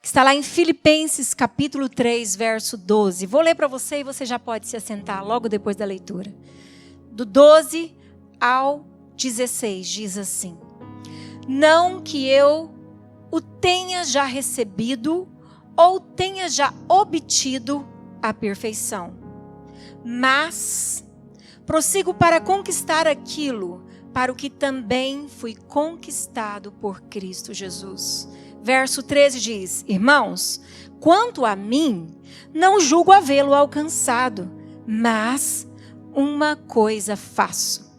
que está lá em Filipenses capítulo 3, verso 12. Vou ler para você e você já pode se assentar logo depois da leitura. Do 12 ao 16 diz assim: não que eu o tenha já recebido ou tenha já obtido a perfeição, mas prossigo para conquistar aquilo para o que também fui conquistado por Cristo Jesus. Verso 13 diz: irmãos, quanto a mim, não julgo havê-lo alcançado, mas uma coisa faço,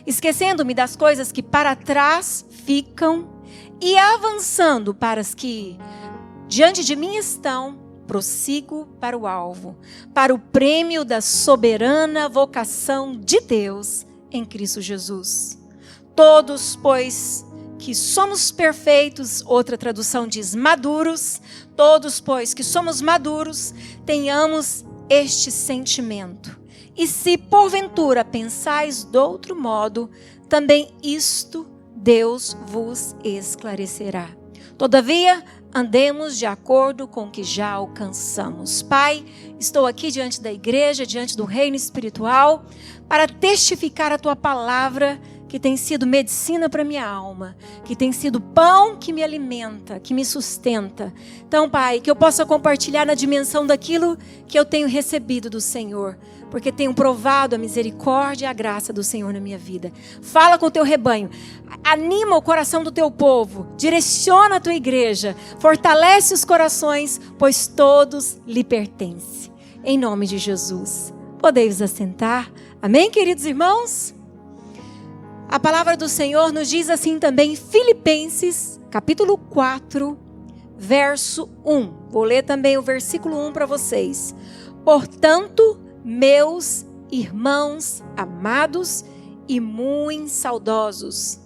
esquecendo-me das coisas que para trás ficam e avançando para as que diante de mim estão, prossigo para o alvo, para o prêmio da soberana vocação de Deus em Cristo Jesus. Todos, pois, que somos perfeitos, outra tradução diz maduros, todos, pois, que somos maduros, tenhamos este sentimento. E se porventura pensais de outro modo, também isto Deus vos esclarecerá. Todavia, andemos de acordo com o que já alcançamos. Pai, estou aqui diante da igreja, diante do reino espiritual, para testificar a tua palavra, que tem sido medicina para minha alma, que tem sido pão que me alimenta, que me sustenta. Então, Pai, que eu possa compartilhar na dimensão daquilo que eu tenho recebido do Senhor, porque tenho provado a misericórdia e a graça do Senhor na minha vida. Fala com o teu rebanho, anima o coração do teu povo, direciona a tua igreja, fortalece os corações, pois todos lhe pertencem. Em nome de Jesus. Podeis assentar. Amém, queridos irmãos? A palavra do Senhor nos diz assim também em Filipenses, capítulo 4, verso 1. Vou ler também o versículo 1 para vocês. Portanto, meus irmãos amados e muito saudosos,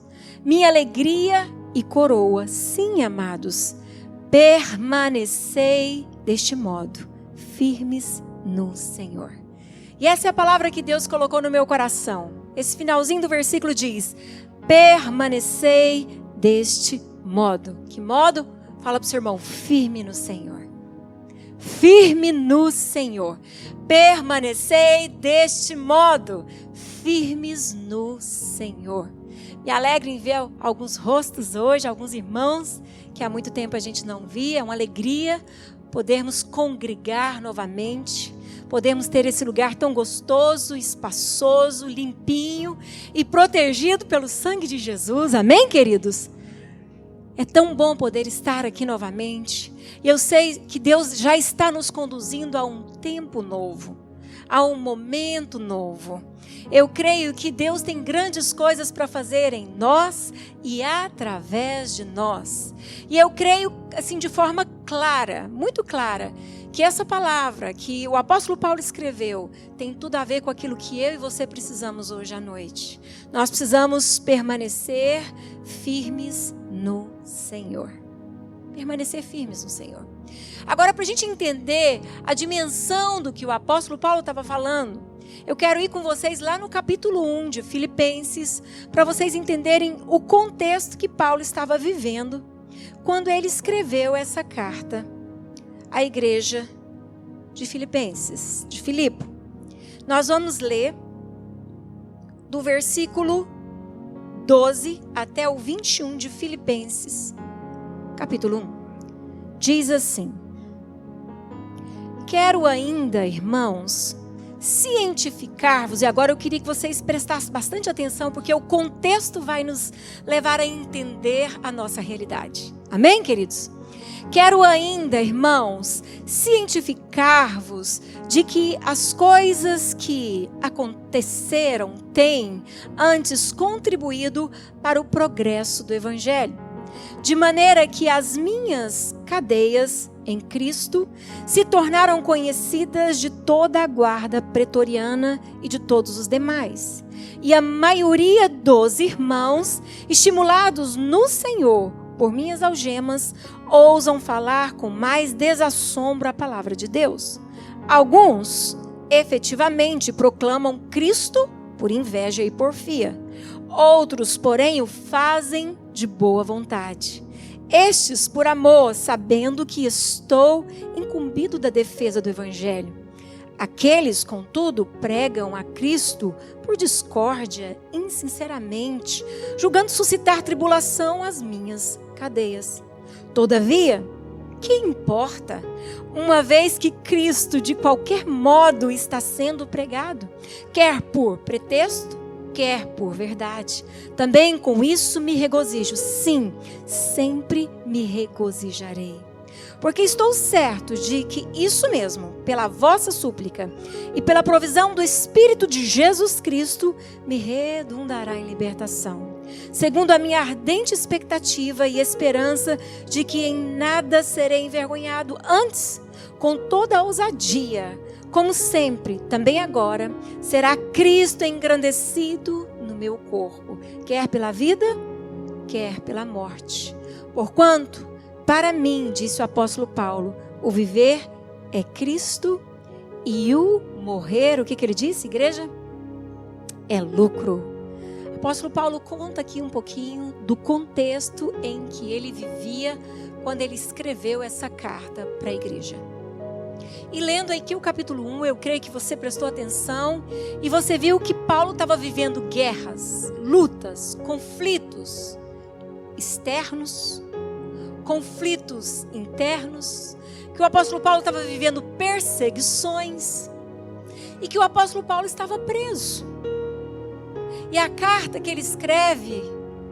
minha alegria e coroa, sim, amados, permanecei deste modo, firmes no Senhor. E essa é a palavra que Deus colocou no meu coração. Esse finalzinho do versículo diz: permanecei deste modo. Que modo? Fala para o seu irmão: firme no Senhor. Firme no Senhor. Permanecei deste modo, firmes no Senhor. Me alegro em ver alguns rostos hoje, alguns irmãos que há muito tempo a gente não via. É uma alegria podermos congregar novamente. Podemos ter esse lugar tão gostoso, espaçoso, limpinho e protegido pelo sangue de Jesus. Amém, queridos? É tão bom poder estar aqui novamente. E eu sei que Deus já está nos conduzindo a um tempo novo, a um momento novo. Eu creio que Deus tem grandes coisas para fazer em nós e através de nós. E eu creio, assim, de forma clara, muito clara, que essa palavra que o apóstolo Paulo escreveu tem tudo a ver com aquilo que eu e você precisamos hoje à noite. Nós precisamos permanecer firmes no Senhor. Permanecer firmes no Senhor. Agora, para a gente entender a dimensão do que o apóstolo Paulo estava falando, eu quero ir com vocês lá no capítulo 1 de Filipenses, para vocês entenderem o contexto que Paulo estava vivendo quando ele escreveu essa carta à igreja de Filipenses, de Filipe. Nós vamos ler do versículo 12 até o 21 de Filipenses, capítulo 1. Diz assim: quero ainda, irmãos, cientificar-vos, e agora eu queria que vocês prestassem bastante atenção, porque o contexto vai nos levar a entender a nossa realidade. Amém, queridos? Quero ainda, irmãos, cientificar-vos de que as coisas que aconteceram têm antes contribuído para o progresso do Evangelho, de maneira que as minhas cadeias em Cristo se tornaram conhecidas de toda a guarda pretoriana e de todos os demais. E a maioria dos irmãos, estimulados no Senhor por minhas algemas, ousam falar com mais desassombro a palavra de Deus. Alguns, efetivamente, proclamam Cristo por inveja e porfia. Outros, porém, o fazem de boa vontade. Estes por amor, sabendo que estou incumbido da defesa do evangelho. Aqueles, contudo, pregam a Cristo por discórdia, insinceramente, julgando suscitar tribulação às minhas cadeias. Todavia, que importa, uma vez que Cristo de qualquer modo está sendo pregado, quer por pretexto, quer por verdade. Também com isso me regozijo, sim, sempre me regozijarei. Porque estou certo de que isso mesmo, pela vossa súplica e pela provisão do Espírito de Jesus Cristo, me redundará em libertação. Segundo a minha ardente expectativa e esperança de que em nada serei envergonhado, antes, com toda a ousadia, como sempre, também agora, será Cristo engrandecido no meu corpo, quer pela vida, quer pela morte. Porquanto, para mim, disse o apóstolo Paulo, o viver é Cristo e o morrer, o que ele disse, igreja? É lucro. O apóstolo Paulo conta aqui um pouquinho do contexto em que ele vivia quando ele escreveu essa carta para a igreja. E lendo aqui o capítulo 1, eu creio que você prestou atenção e você viu que Paulo estava vivendo guerras, lutas, conflitos externos, conflitos internos, que o apóstolo Paulo estava vivendo perseguições e que o apóstolo Paulo estava preso. E a carta que ele escreve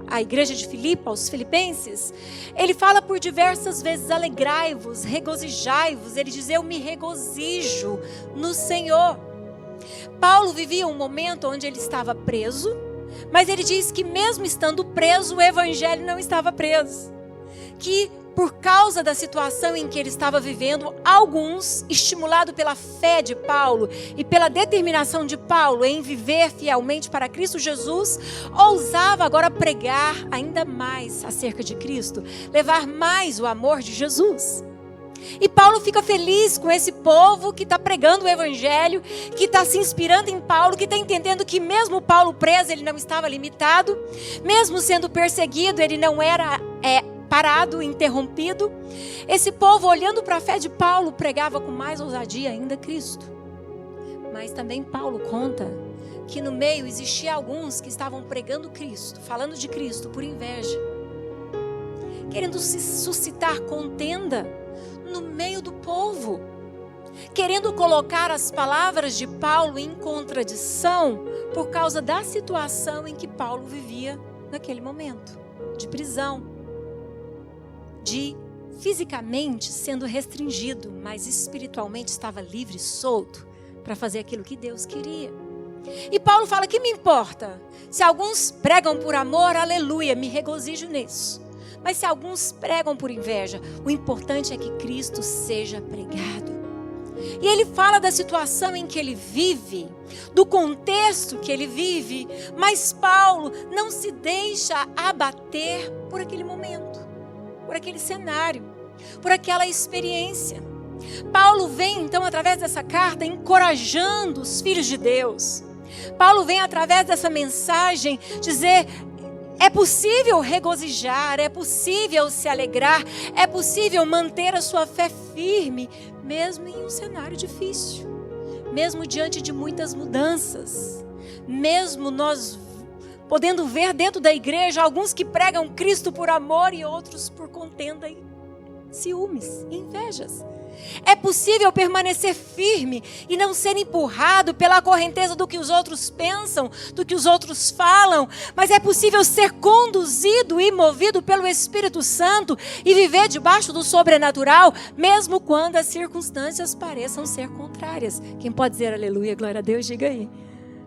à igreja de Filipe, aos filipenses, ele fala por diversas vezes: alegrai-vos, regozijai-vos. Ele diz: eu me regozijo no Senhor. Paulo vivia um momento onde ele estava preso, mas ele diz que mesmo estando preso, o evangelho não estava preso. Que por causa da situação em que ele estava vivendo, alguns, estimulados pela fé de Paulo e pela determinação de Paulo em viver fielmente para Cristo Jesus, ousavam agora pregar ainda mais acerca de Cristo, levar mais o amor de Jesus. E Paulo fica feliz com esse povo que está pregando o evangelho, que está se inspirando em Paulo, que está entendendo que mesmo Paulo preso, ele não estava limitado, mesmo sendo perseguido, ele não era parado, interrompido. Esse povo, olhando para a fé de Paulo, pregava com mais ousadia ainda Cristo. Mas também Paulo conta que no meio existia alguns que estavam pregando Cristo, falando de Cristo por inveja, querendo se suscitar contenda no meio do povo, querendo colocar as palavras de Paulo em contradição por causa da situação em que Paulo vivia naquele momento, de prisão, de fisicamente sendo restringido, mas espiritualmente estava livre e solto para fazer aquilo que Deus queria. E Paulo fala: que me importa? Se alguns pregam por amor, aleluia, me regozijo nisso. Mas se alguns pregam por inveja, o importante é que Cristo seja pregado. E ele fala da situação em que ele vive, do contexto que ele vive, mas Paulo não se deixa abater por aquele momento, por aquele cenário, por aquela experiência. Paulo vem então através dessa carta encorajando os filhos de Deus. Paulo vem através dessa mensagem dizer: é possível regozijar, é possível se alegrar, é possível manter a sua fé firme, mesmo em um cenário difícil, mesmo diante de muitas mudanças, mesmo nós podendo ver dentro da igreja alguns que pregam Cristo por amor e outros por contenda e ciúmes e invejas. É possível permanecer firme e não ser empurrado pela correnteza do que os outros pensam, do que os outros falam, mas é possível ser conduzido e movido pelo Espírito Santo e viver debaixo do sobrenatural, mesmo quando as circunstâncias pareçam ser contrárias. Quem pode dizer aleluia, glória a Deus, diga aí.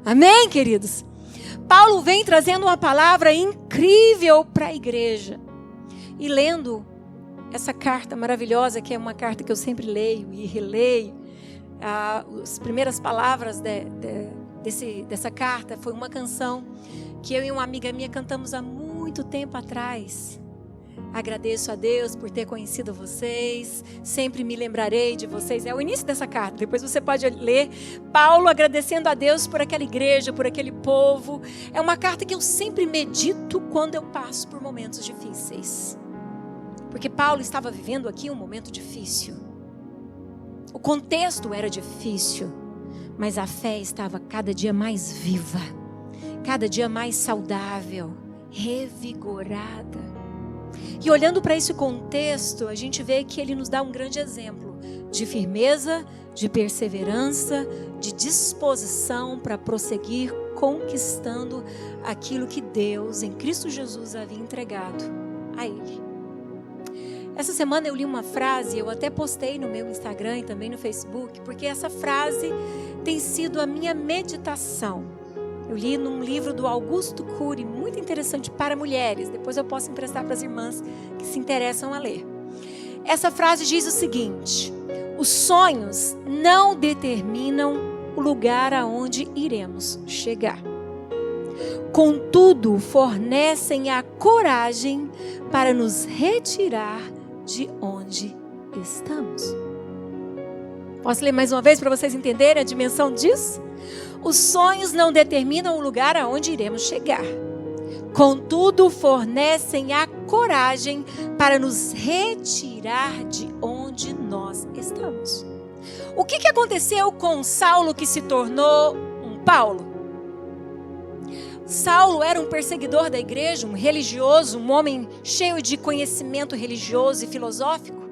Amém, queridos? Paulo vem trazendo uma palavra incrível para a igreja. E lendo essa carta maravilhosa, que é uma carta que eu sempre leio e releio, as primeiras palavras dessa carta foi uma canção que eu e uma amiga minha cantamos há muito tempo atrás. Agradeço a Deus por ter conhecido vocês, sempre me lembrarei de vocês. É o início dessa carta, depois você pode ler Paulo agradecendo a Deus por aquela igreja, por aquele povo. É uma carta que eu sempre medito quando eu passo por momentos difíceis. Porque Paulo estava vivendo aqui um momento difícil. O contexto era difícil, mas a fé estava cada dia mais viva, cada dia mais saudável, revigorada. E olhando para esse contexto, a gente vê que ele nos dá um grande exemplo de firmeza, de perseverança, de disposição para prosseguir conquistando aquilo que Deus, em Cristo Jesus, havia entregado a ele. Essa semana eu li uma frase, eu até postei no meu Instagram e também no Facebook, porque essa frase tem sido a minha meditação. Eu li num livro do Augusto Cury, muito interessante para mulheres. Depois eu posso emprestar para as irmãs que se interessam a ler. Essa frase diz o seguinte: os sonhos não determinam o lugar aonde iremos chegar. Contudo, fornecem a coragem para nos retirar de onde estamos. Posso ler mais uma vez para vocês entenderem a dimensão disso? Os sonhos não determinam o lugar aonde iremos chegar. Contudo, fornecem a coragem para nos retirar de onde nós estamos. O que aconteceu com Saulo que se tornou um Paulo? Saulo era um perseguidor da igreja, um religioso, um homem cheio de conhecimento religioso e filosófico.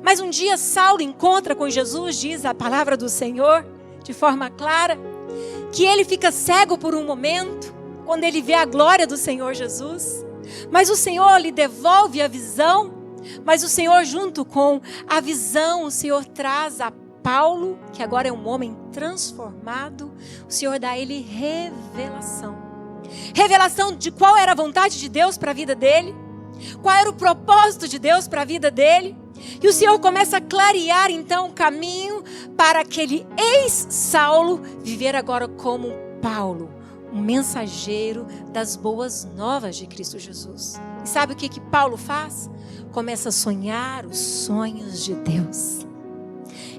Mas um dia Saulo encontra com Jesus, diz a palavra do Senhor, de forma clara, que ele fica cego por um momento, quando ele vê a glória do Senhor Jesus. Mas o Senhor lhe devolve a visão, mas o Senhor, junto com a visão, o Senhor traz a Paulo, que agora é um homem transformado, o Senhor dá a ele revelação. Revelação de qual era a vontade de Deus para a vida dele, qual era o propósito de Deus para a vida dele. E o Senhor começa a clarear então o caminho para aquele ex-Saulo viver agora como Paulo, um mensageiro das boas novas de Cristo Jesus. E sabe o que Paulo faz? Começa a sonhar os sonhos de Deus.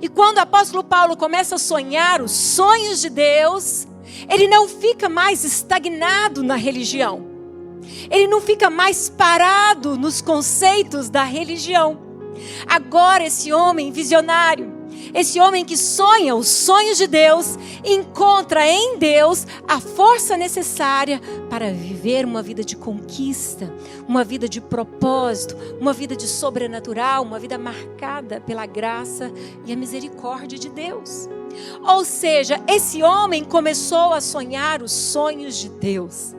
E quando o apóstolo Paulo começa a sonhar os sonhos de Deus, ele não fica mais estagnado na religião. Ele não fica mais parado nos conceitos da religião. Agora esse homem visionário, esse homem que sonha os sonhos de Deus, encontra em Deus a força necessária para viver uma vida de conquista, uma vida de propósito, uma vida de sobrenatural, uma vida marcada pela graça e a misericórdia de Deus. Ou seja, esse homem começou a sonhar os sonhos de Deus.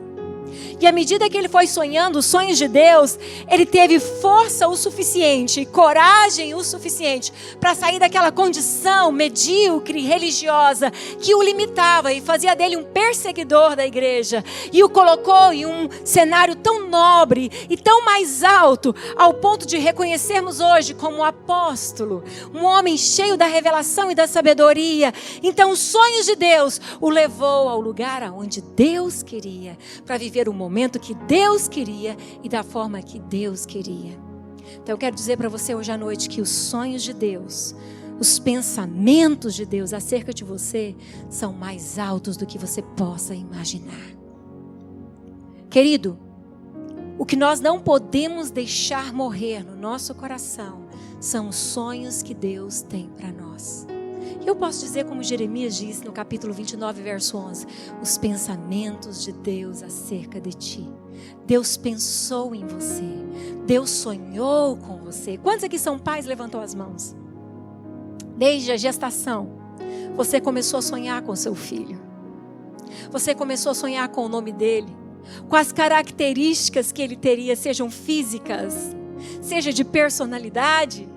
E à medida que ele foi sonhando os sonhos de Deus, ele teve força o suficiente, coragem o suficiente para sair daquela condição medíocre, religiosa, que o limitava e fazia dele um perseguidor da igreja. E o colocou em um cenário tão nobre e tão mais alto, ao ponto de reconhecermos hoje como apóstolo, um homem cheio da revelação e da sabedoria. Então os sonhos de Deus o levou ao lugar aonde Deus queria, para viver o momento que Deus queria e da forma que Deus queria. Então eu quero dizer para você hoje à noite que os sonhos de Deus, os pensamentos de Deus acerca de você são mais altos do que você possa imaginar. Querido, o que nós não podemos deixar morrer no nosso coração são os sonhos que Deus tem para nós. Eu posso dizer como Jeremias diz no capítulo 29, verso 11, os pensamentos de Deus acerca de ti. Deus pensou em você, Deus sonhou com você. Quantos aqui são pais? Levantou as mãos. Desde a gestação, você começou a sonhar com seu filho. Você começou a sonhar com o nome dele, com as características que ele teria, sejam físicas, seja de personalidade,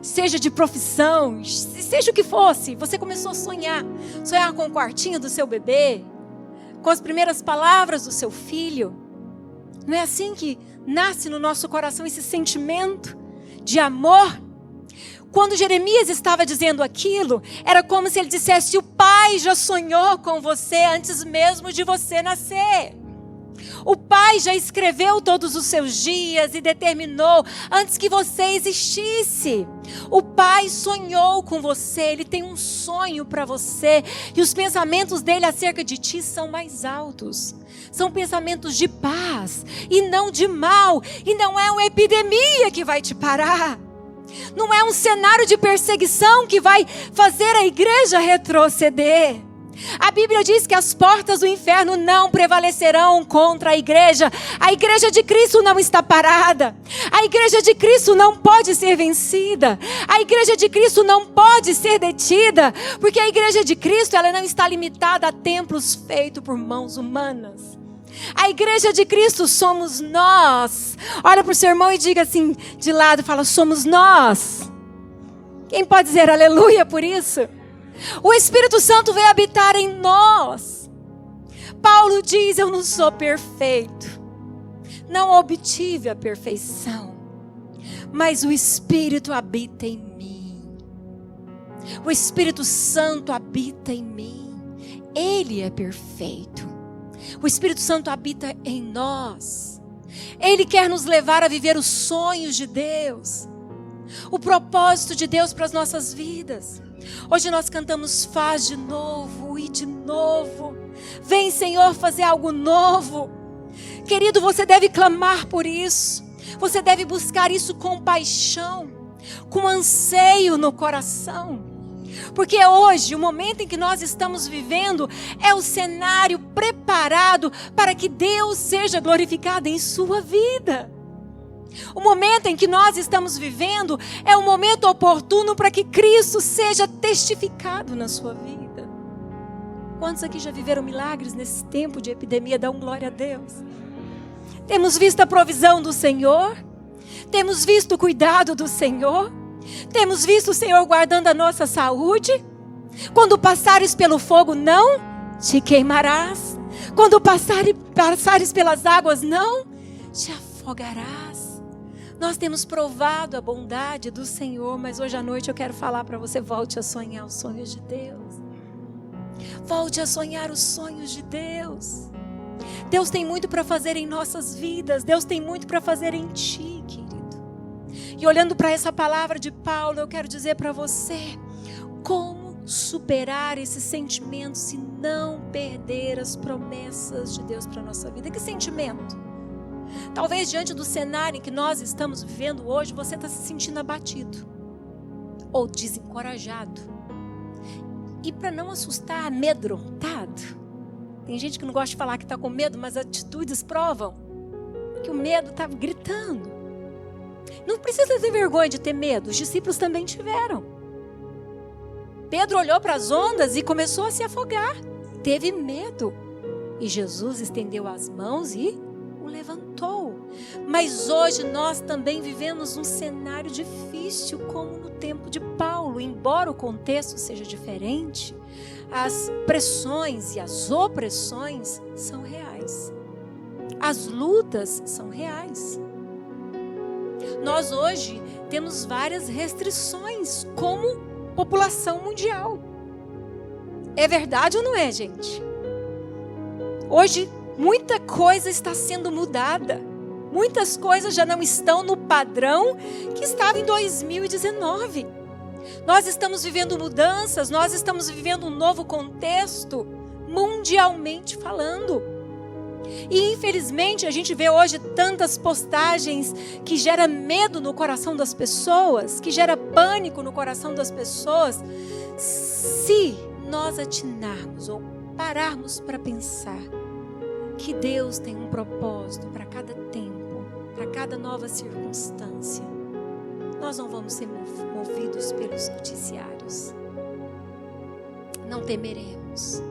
seja de profissão, seja o que fosse. Você começou a sonhar com o quartinho do seu bebê, com as primeiras palavras do seu filho. Não é assim que nasce no nosso coração esse sentimento de amor? Quando Jeremias estava dizendo aquilo, era como se ele dissesse: o Pai já sonhou com você antes mesmo de você nascer. O Pai já escreveu todos os seus dias e determinou antes que você existisse. O Pai sonhou com você, Ele tem um sonho para você. E os pensamentos dele acerca de ti são mais altos. São pensamentos de paz e não de mal. E não é uma epidemia que vai te parar. Não é um cenário de perseguição que vai fazer a igreja retroceder. A Bíblia diz que as portas do inferno não prevalecerão contra a igreja. A igreja de Cristo não está parada. A igreja de Cristo não pode ser vencida. A igreja de Cristo não pode ser detida. Porque a igreja de Cristo, ela não está limitada a templos feitos por mãos humanas. A igreja de Cristo somos nós. Olha para o seu irmão e diga assim de lado, fala, somos nós. Quem pode dizer aleluia por isso? O Espírito Santo veio habitar em nós. Paulo diz, eu não sou perfeito. Não obtive a perfeição. Mas o Espírito habita em mim. O Espírito Santo habita em mim. Ele é perfeito. O Espírito Santo habita em nós. Ele quer nos levar a viver os sonhos de Deus. O propósito de Deus para as nossas vidas. Hoje nós cantamos, faz de novo e de novo. Vem, Senhor, fazer algo novo. Querido, você deve clamar por isso. Você deve buscar isso com paixão, com anseio no coração. Porque hoje, o momento em que nós estamos vivendo, é o cenário preparado para que Deus seja glorificado em sua vida. O momento em que nós estamos vivendo é o momento oportuno para que Cristo seja testificado na sua vida. Quantos aqui já viveram milagres nesse tempo de epidemia? Dão glória a Deus. Temos visto a provisão do Senhor. Temos visto o cuidado do Senhor. Temos visto o Senhor guardando a nossa saúde. Quando passares pelo fogo, não te queimarás. Quando passares pelas águas, não te afogarás. Nós temos provado a bondade do Senhor, mas hoje à noite eu quero falar para você, volte a sonhar os sonhos de Deus. Volte a sonhar os sonhos de Deus. Deus tem muito para fazer em nossas vidas. Deus tem muito para fazer em ti, querido. E olhando para essa palavra de Paulo, eu quero dizer para você, como superar esse sentimento se não perder as promessas de Deus para a nossa vida. Que sentimento? Talvez diante do cenário em que nós estamos vivendo hoje, você está se sentindo abatido ou desencorajado. E para não assustar, amedrontado. Tem gente que não gosta de falar que está com medo, mas atitudes provam que o medo está gritando. Não precisa ter vergonha de ter medo, os discípulos também tiveram. Pedro olhou para as ondas e começou a se afogar. Teve medo. E Jesus estendeu as mãos e o levantou. Mas hoje nós também vivemos um cenário difícil, como no tempo de Paulo. Embora o contexto seja diferente, as pressões e as opressões são reais. As lutas são reais. Nós hoje temos várias restrições como população mundial. É verdade ou não é, gente? Hoje muita coisa está sendo mudada. Muitas coisas já não estão no padrão que estava em 2019. Nós estamos vivendo mudanças, nós estamos vivendo um novo contexto, mundialmente falando. E infelizmente a gente vê hoje tantas postagens que gera medo no coração das pessoas, que gera pânico no coração das pessoas. Se nós atinarmos ou pararmos para pensar que Deus tem um propósito para cada tempo, para cada nova circunstância, nós não vamos ser movidos pelos noticiários. Não temeremos.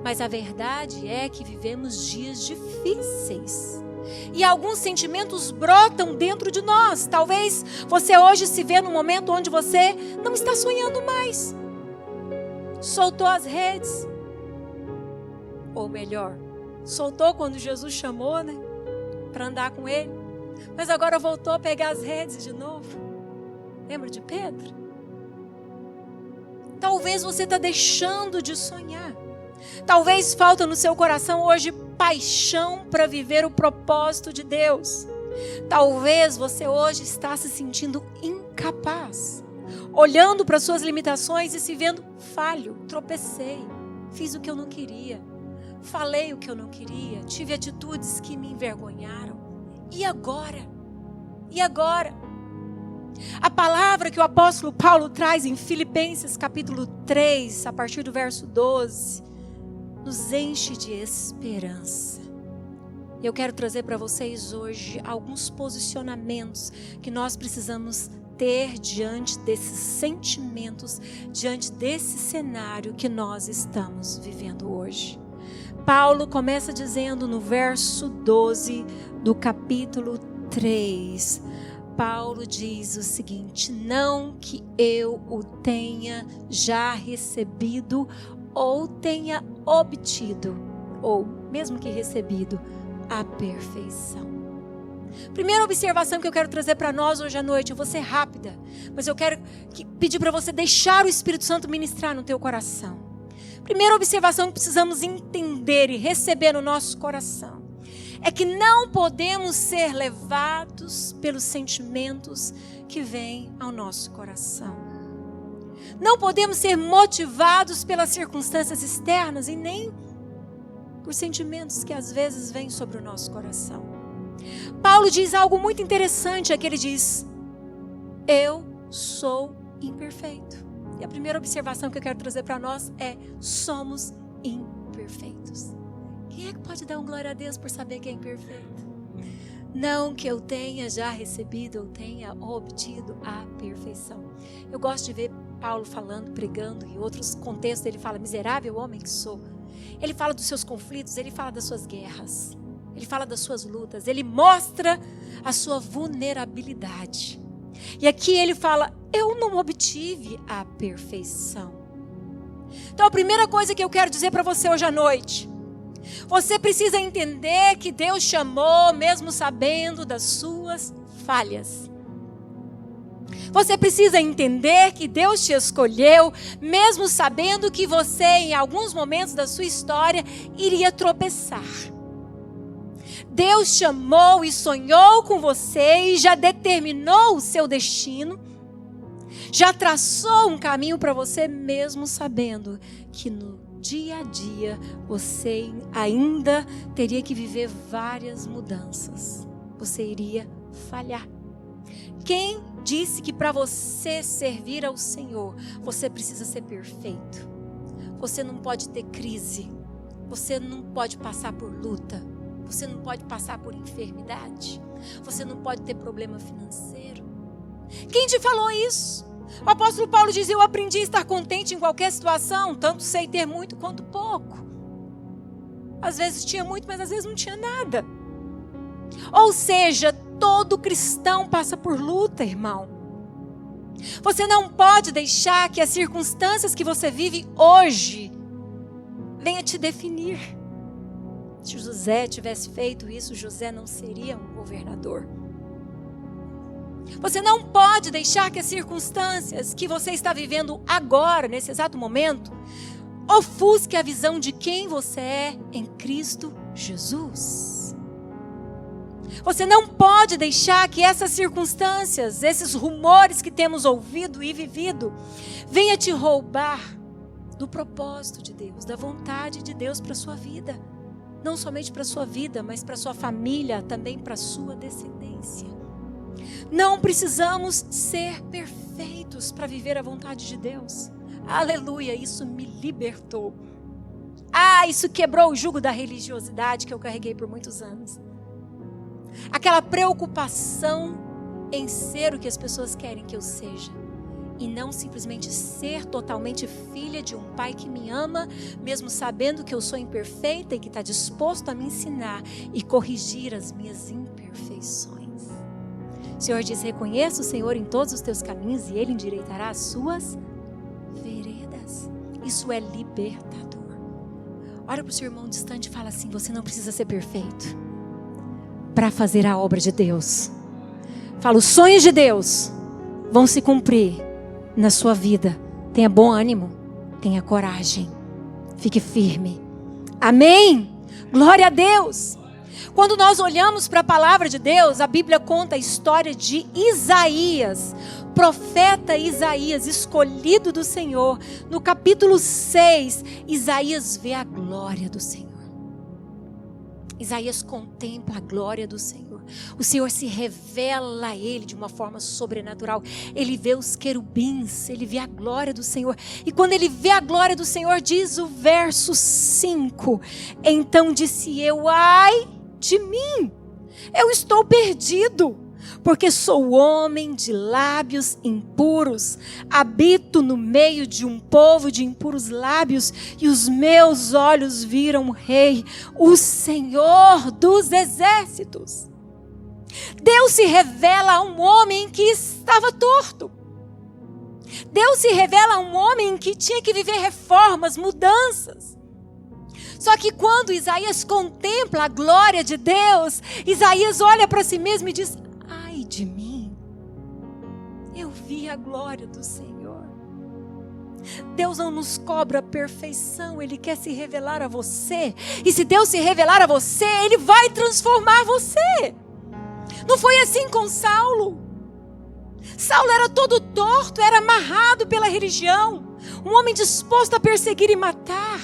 Mas a verdade é que vivemos dias difíceis. E alguns sentimentos brotam dentro de nós. Talvez você hoje se vê num momento onde você não está sonhando mais. Soltou as redes. Ou melhor, soltou quando Jesus chamou, né? Para andar com ele. Mas agora voltou a pegar as redes de novo. Lembra de Pedro? Talvez você está deixando de sonhar. Talvez falta no seu coração hoje paixão para viver o propósito de Deus. Talvez você hoje está se sentindo incapaz, olhando para suas limitações e se vendo falho. Tropecei, fiz o que eu não queria, falei o que eu não queria, tive atitudes que me envergonharam. E agora? E agora? A palavra que o apóstolo Paulo traz em Filipenses capítulo 3, a partir do verso 12, nos enche de esperança. Eu quero trazer para vocês hoje alguns posicionamentos que nós precisamos ter diante desses sentimentos, diante desse cenário que nós estamos vivendo hoje. Paulo começa dizendo no verso 12 do capítulo 3, Paulo diz o seguinte: não que eu o tenha já recebido ou tenha obtido, ou mesmo que recebido, a perfeição. Primeira observação que eu quero trazer para nós hoje à noite, eu vou ser rápida, mas eu quero pedir para você deixar o Espírito Santo ministrar no teu coração. Primeira observação que precisamos entender e receber no nosso coração é que não podemos ser levados pelos sentimentos que vêm ao nosso coração. Não podemos ser motivados pelas circunstâncias externas e nem por sentimentos que às vezes vêm sobre o nosso coração. Paulo diz algo muito interessante, é que ele diz: eu sou imperfeito. E a primeira observação que eu quero trazer para nós é: somos imperfeitos. Quem é que pode dar um glória a Deus por saber que é imperfeito? Não que eu tenha já recebido ou tenha obtido a perfeição. Eu gosto de ver Paulo falando, pregando, em outros contextos ele fala: miserável homem que sou. Ele fala dos seus conflitos, ele fala das suas guerras, ele fala das suas lutas, ele mostra a sua vulnerabilidade. E aqui ele fala: eu não obtive a perfeição. Então a primeira coisa que eu quero dizer para você hoje à noite: você precisa entender que Deus chamou mesmo sabendo das suas falhas. Você precisa entender que Deus te escolheu mesmo sabendo que você em alguns momentos da sua história iria tropeçar. Deus chamou e sonhou com você e já determinou o seu destino, já traçou um caminho para você mesmo sabendo que no dia a dia você ainda teria que viver várias mudanças. Você iria falhar. Quem disse que para você servir ao Senhor, você precisa ser perfeito? Você não pode ter crise. Você não pode passar por luta. Você não pode passar por enfermidade. Você não pode ter problema financeiro. Quem te falou isso? O apóstolo Paulo diz: eu aprendi a estar contente em qualquer situação, tanto sei ter muito quanto pouco. Às vezes tinha muito, mas às vezes não tinha nada. Ou seja, todo cristão passa por luta, irmão. Você não pode deixar que as circunstâncias que você vive hoje venham te definir. Se José tivesse feito isso, José não seria um governador. Você não pode deixar que as circunstâncias que você está vivendo agora, nesse exato momento, ofusque a visão de quem você é em Cristo Jesus. Você não pode deixar que essas circunstâncias, esses rumores que temos ouvido e vivido, venha te roubar do propósito de Deus, da vontade de Deus para a sua vida. Não somente para a sua vida, mas para a sua família, também para a sua descendência. Não precisamos ser perfeitos para viver a vontade de Deus. Aleluia, isso me libertou. Isso quebrou o jugo da religiosidade que eu carreguei por muitos anos. Aquela preocupação em ser o que as pessoas querem que eu seja. E não simplesmente ser totalmente filha de um pai que me ama, mesmo sabendo que eu sou imperfeita e que está disposto a me ensinar e corrigir as minhas imperfeições. O Senhor diz: reconheça o Senhor em todos os teus caminhos e Ele endireitará as suas veredas. Isso é libertador. Olha para o seu irmão distante e fala assim: você não precisa ser perfeito para fazer a obra de Deus. Fala: os sonhos de Deus vão se cumprir na sua vida. Tenha bom ânimo, tenha coragem, fique firme. Amém? Glória a Deus. Quando nós olhamos para a palavra de Deus, a Bíblia conta a história de Isaías, profeta Isaías, escolhido do Senhor. No capítulo 6, Isaías vê a glória do Senhor. Isaías contempla a glória do Senhor. O Senhor se revela a ele de uma forma sobrenatural. Ele vê os querubins, ele vê a glória do Senhor. E quando ele vê a glória do Senhor, diz o verso 5: então disse eu, ai de mim, eu estou perdido, porque sou homem de lábios impuros, habito no meio de um povo de impuros lábios, e os meus olhos viram o Rei, o Senhor dos exércitos. Deus se revela a um homem que estava torto. Deus se revela a um homem que tinha que viver reformas, mudanças. Só que quando Isaías contempla a glória de Deus, Isaías olha para si mesmo e diz: ai de mim, eu vi a glória do Senhor. Deus não nos cobra a perfeição, Ele quer se revelar a você. E se Deus se revelar a você, Ele vai transformar você. Não foi assim com Saulo. Saulo era todo torto, era amarrado pela religião, um homem disposto a perseguir e matar.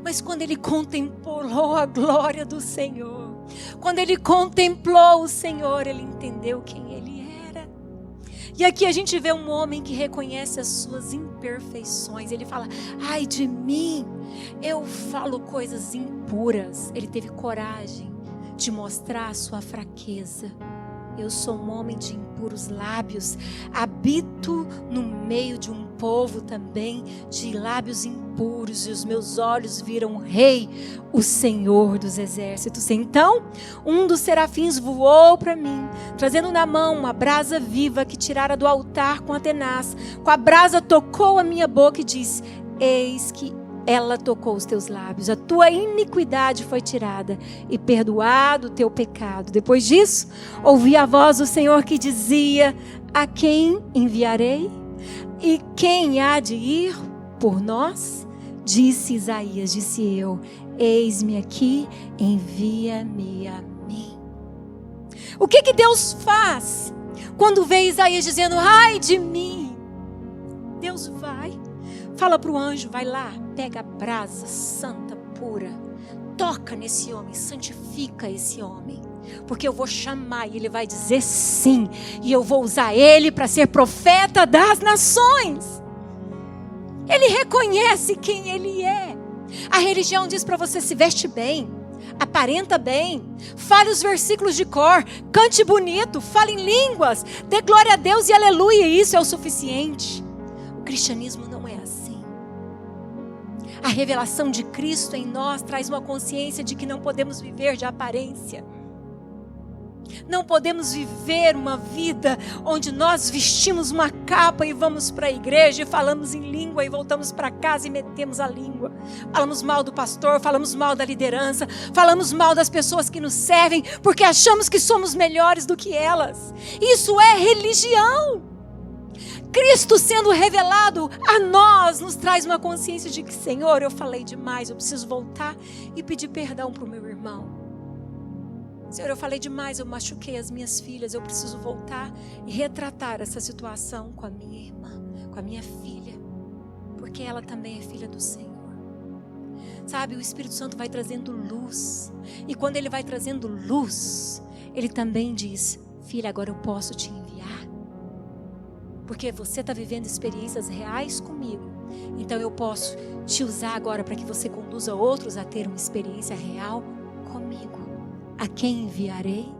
Mas quando ele contemplou a glória do Senhor, quando ele contemplou o Senhor, ele entendeu quem ele era. E aqui a gente vê um homem que reconhece as suas imperfeições. Ele fala: ai de mim, eu falo coisas impuras. Ele teve coragem de mostrar a sua fraqueza. Eu sou um homem de impuros lábios, habito no meio de um povo também de lábios impuros, e os meus olhos viram o Rei, o Senhor dos exércitos. Então, um dos serafins voou para mim, trazendo na mão uma brasa viva que tirara do altar com a tenaz. Com a brasa tocou a minha boca e disse: eis que ela tocou os teus lábios, a tua iniquidade foi tirada e perdoado o teu pecado. Depois disso, ouvi a voz do Senhor que dizia: a quem enviarei? E quem há de ir por nós? Disse Isaías, disse eu: eis-me aqui, envia-me a mim. O que Deus faz quando vê Isaías dizendo: ai de mim? Deus vai, fala para o anjo: vai lá, pega a brasa santa, pura, toca nesse homem, santifica esse homem, porque eu vou chamar e ele vai dizer sim, e eu vou usar ele para ser profeta das nações. Ele reconhece quem ele é. A religião diz para você: se veste bem, aparenta bem, fale os versículos de cor, cante bonito, fale em línguas, dê glória a Deus e aleluia, isso é o suficiente. O cristianismo não é assim. A revelação de Cristo em nós traz uma consciência de que não podemos viver de aparência. Não podemos viver uma vida onde nós vestimos uma capa e vamos para a igreja e falamos em língua e voltamos para casa e metemos a língua. Falamos mal do pastor, falamos mal da liderança, falamos mal das pessoas que nos servem porque achamos que somos melhores do que elas. Isso é religião. Cristo sendo revelado a nós nos traz uma consciência de que: Senhor, eu falei demais, eu preciso voltar e pedir perdão para o meu irmão. Senhor, eu falei demais, eu machuquei as minhas filhas, eu preciso voltar e retratar essa situação com a minha irmã, com a minha filha, porque ela também é filha do Senhor. Sabe, o Espírito Santo vai trazendo luz, e quando ele vai trazendo luz, ele também diz: filha, agora eu posso te enviar, porque você está vivendo experiências reais comigo, então eu posso te usar agora para que você conduza outros a ter uma experiência real comigo. A quem enviarei?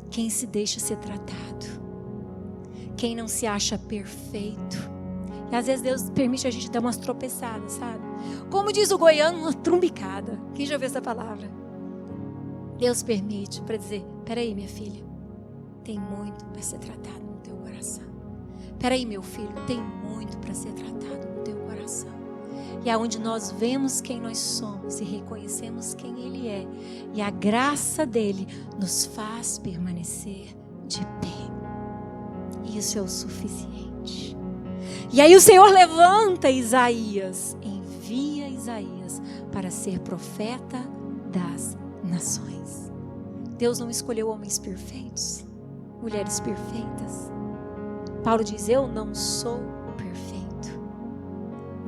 Quem se deixa ser tratado, quem não se acha perfeito. E às vezes Deus permite a gente dar umas tropeçadas, sabe? Como diz o goiano, uma trumbicada. Quem já ouviu essa palavra? Deus permite para dizer: peraí, minha filha, tem muito para ser tratado no teu coração. Peraí, meu filho, tem muito para ser tratado no teu coração. E é onde nós vemos quem nós somos e reconhecemos quem Ele é. E a graça dEle nos faz permanecer de pé. Isso é o suficiente. E aí o Senhor levanta Isaías, envia Isaías para ser profeta das nações. Deus não escolheu homens perfeitos, mulheres perfeitas. Paulo diz: eu não sou perfeito,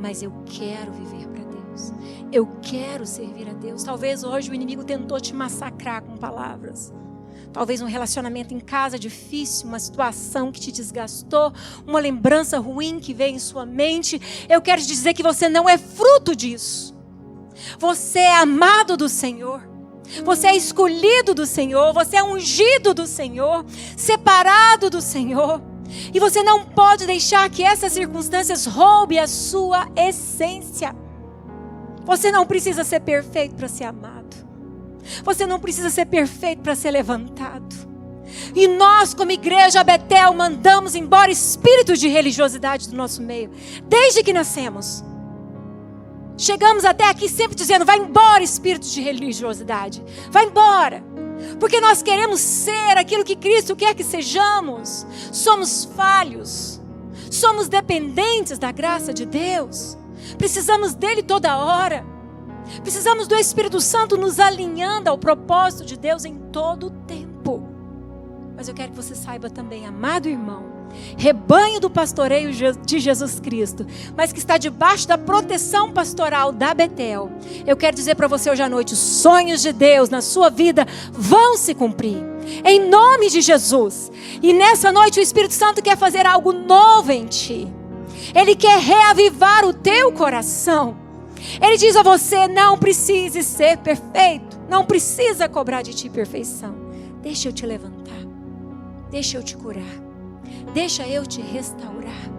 mas eu quero viver para Deus. Eu quero servir a Deus. Talvez hoje o inimigo tentou te massacrar com palavras. Talvez um relacionamento em casa difícil, uma situação que te desgastou, uma lembrança ruim que veio em sua mente. Eu quero te dizer que você não é fruto disso. Você é amado do Senhor. Você é escolhido do Senhor. Você é ungido do Senhor, separado do Senhor. E você não pode deixar que essas circunstâncias roubem a sua essência. Você não precisa ser perfeito para ser amado. Você não precisa ser perfeito para ser levantado. E nós, como igreja Betel, mandamos embora espíritos de religiosidade do nosso meio. Desde que nascemos. Chegamos até aqui sempre dizendo: vai embora espírito de religiosidade. Vai embora. Porque nós queremos ser aquilo que Cristo quer que sejamos. Somos falhos. Somos dependentes da graça de Deus. Precisamos dele toda hora. Precisamos do Espírito Santo nos alinhando ao propósito de Deus em todo o tempo. Mas eu quero que você saiba também, amado irmão, rebanho do pastoreio de Jesus Cristo, mas que está debaixo da proteção pastoral da Betel. Eu quero dizer para você hoje à noite: os sonhos de Deus na sua vida vão se cumprir, em nome de Jesus. E nessa noite o Espírito Santo quer fazer algo novo em ti. Ele quer reavivar o teu coração. Ele diz a você: não precise ser perfeito, não precisa cobrar de ti perfeição. Deixa eu te levantar, deixa eu te curar, deixa eu te restaurar,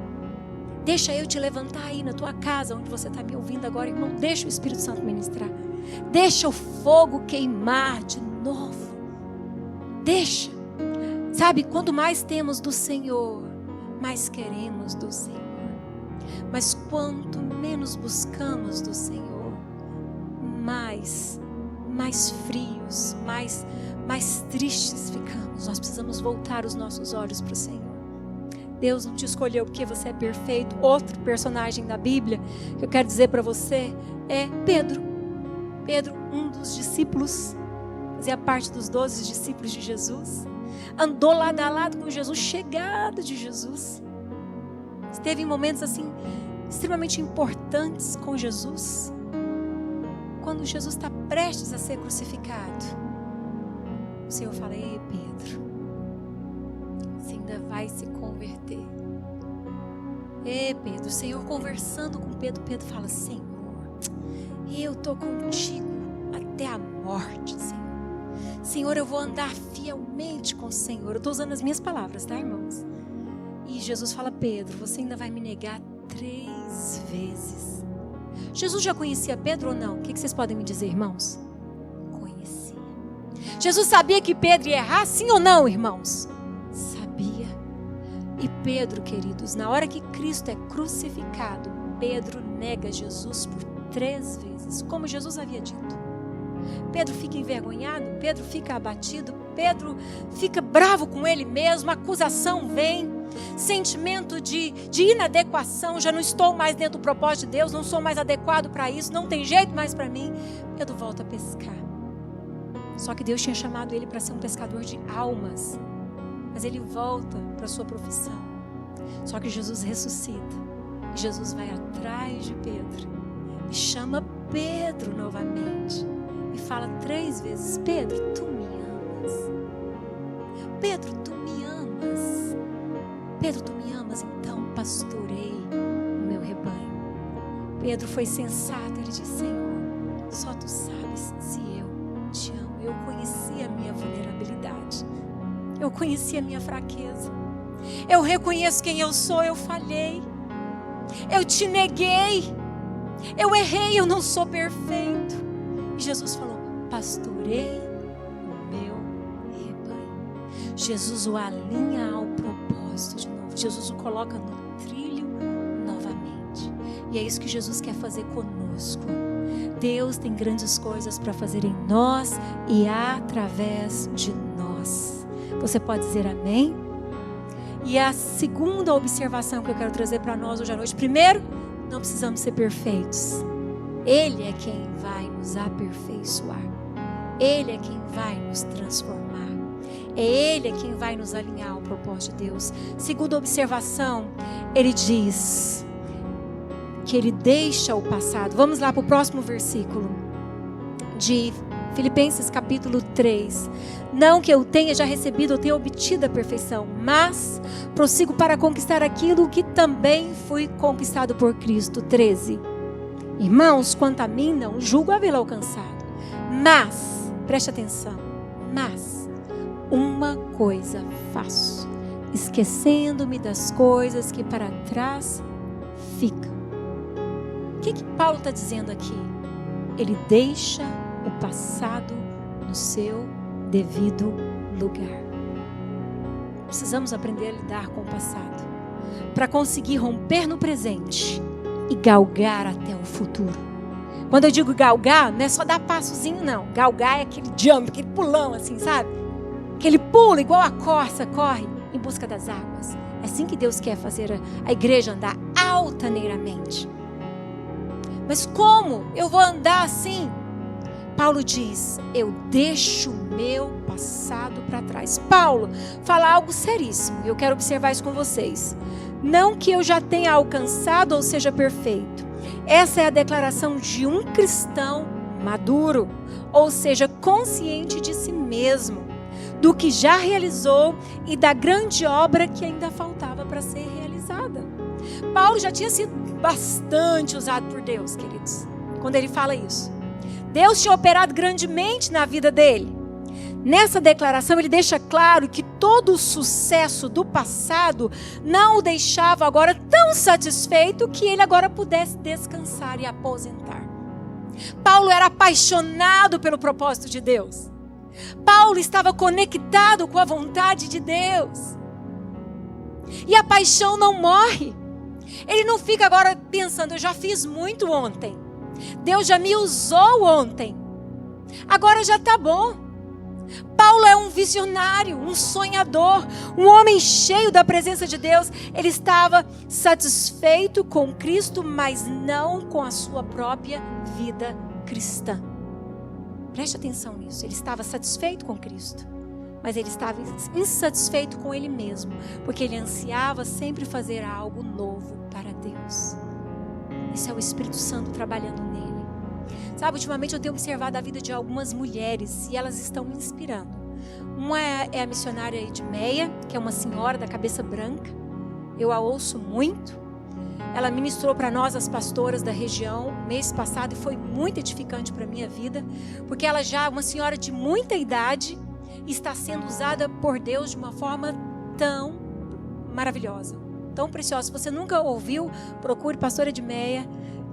deixa eu te levantar aí na tua casa, onde você está me ouvindo agora, irmão. Deixa o Espírito Santo ministrar, deixa o fogo queimar de novo, deixa. Sabe, quanto mais temos do Senhor, mais queremos do Senhor. Mas quanto menos buscamos do Senhor, mais frios, mais tristes ficamos. Nós precisamos voltar os nossos olhos para o Senhor. Deus não te escolheu porque você é perfeito. Outro personagem da Bíblia que eu quero dizer para você é Pedro. Pedro, um dos discípulos, fazia parte dos 12 discípulos de Jesus. Andou lado a lado com Jesus, chegado de Jesus. Esteve em momentos assim extremamente importantes com Jesus. Quando Jesus está prestes a ser crucificado, o Senhor fala: ei, Pedro, você ainda vai se converter. Ei, Pedro, o Senhor conversando com Pedro, Pedro fala: Senhor, eu estou contigo até a morte, Senhor. Senhor, eu vou andar fielmente com o Senhor. Eu estou usando as minhas palavras, tá, irmãos? E Jesus fala: Pedro, você ainda vai me negar 3 vezes. Jesus já conhecia Pedro ou não? O que vocês podem me dizer, irmãos? Conhecia. Jesus sabia que Pedro ia errar, sim ou não, irmãos? Sabia. E Pedro, queridos, na hora que Cristo é crucificado, Pedro nega Jesus por 3 vezes, como Jesus havia dito. Pedro fica envergonhado, Pedro fica abatido, Pedro fica bravo com ele mesmo, a acusação vem, sentimento de inadequação, já não estou mais dentro do propósito de Deus, não sou mais adequado para isso, não tem jeito mais para mim. Pedro volta a pescar. Só que Deus tinha chamado ele para ser um pescador de almas, mas ele volta para a sua profissão. Só que Jesus ressuscita, e Jesus vai atrás de Pedro e chama Pedro novamente e fala 3 vezes: Pedro, tu me amas? Pedro, tu me amas? Pedro, tu me amas? Então pastorei o meu rebanho. Pedro foi sensato, ele disse: Senhor, só tu sabes se eu te amo. Eu conheci a minha vulnerabilidade, eu conheci a minha fraqueza, eu reconheço quem eu sou. Eu falhei, eu te neguei, eu errei, eu não sou perfeito. E Jesus falou: pastorei o meu rebanho. Jesus o alinha ao propósito de novo. Jesus o coloca no trilho novamente. E é isso que Jesus quer fazer conosco. Deus tem grandes coisas para fazer em nós e através de nós. Você pode dizer amém? E a segunda observação que eu quero trazer para nós hoje à noite: primeiro, não precisamos ser perfeitos. Ele é quem vai nos aperfeiçoar. Ele é quem vai nos transformar. É Ele quem vai nos alinhar ao propósito de Deus. Segunda observação, ele diz que ele deixa o passado. Vamos lá para o próximo versículo de Filipenses capítulo 3. Não que eu tenha já recebido ou tenha obtido a perfeição, mas prossigo para conquistar aquilo que também fui conquistado por Cristo. 13. Irmãos, quanto a mim, não julgo havê-lo alcançado. Mas, preste atenção, mas uma coisa faço, esquecendo-me das coisas que para trás ficam. O que Paulo está dizendo aqui? Ele deixa o passado no seu devido lugar. Precisamos aprender a lidar com o passado para conseguir romper no presente e galgar até o futuro. Quando eu digo galgar, não é só dar passozinho, não. Galgar é aquele jump, aquele pulão assim, sabe? Aquele pulo igual a corça corre em busca das águas. É assim que Deus quer fazer a igreja andar altaneiramente. Mas como eu vou andar assim? Paulo diz, eu deixo o meu passado para trás. Paulo fala algo seríssimo e eu quero observar isso com vocês. Não que eu já tenha alcançado ou seja perfeito. Essa é a declaração de um cristão maduro, ou seja, consciente de si mesmo, do que já realizou e da grande obra que ainda faltava para ser realizada. Paulo já tinha sido bastante usado por Deus, queridos, quando ele fala isso. Deus tinha operado grandemente na vida dele. Nessa declaração ele deixa claro que todo o sucesso do passado não o deixava agora tão satisfeito que ele agora pudesse descansar e aposentar. Paulo era apaixonado pelo propósito de Deus. Paulo estava conectado com a vontade de Deus. E a paixão não morre. Ele não fica agora pensando, eu já fiz muito ontem. Deus já me usou ontem. Agora já está bom. Paulo é um visionário, um sonhador, um homem cheio da presença de Deus. Ele estava satisfeito com Cristo, mas não com a sua própria vida cristã. Preste atenção nisso. Ele estava satisfeito com Cristo, mas ele estava insatisfeito com ele mesmo, porque ele ansiava sempre fazer algo novo para Deus. Isso é o Espírito Santo trabalhando nele. Sabe, ultimamente eu tenho observado a vida de algumas mulheres e elas estão me inspirando. Uma é a missionária Edmeia, que é uma senhora da cabeça branca. Eu a ouço muito. Ela ministrou para nós, as pastoras da região, mês passado, e foi muito edificante para a minha vida, porque ela já é uma senhora de muita idade e está sendo usada por Deus de uma forma tão maravilhosa, tão preciosa. Se você nunca ouviu, procure pastora Edmeia,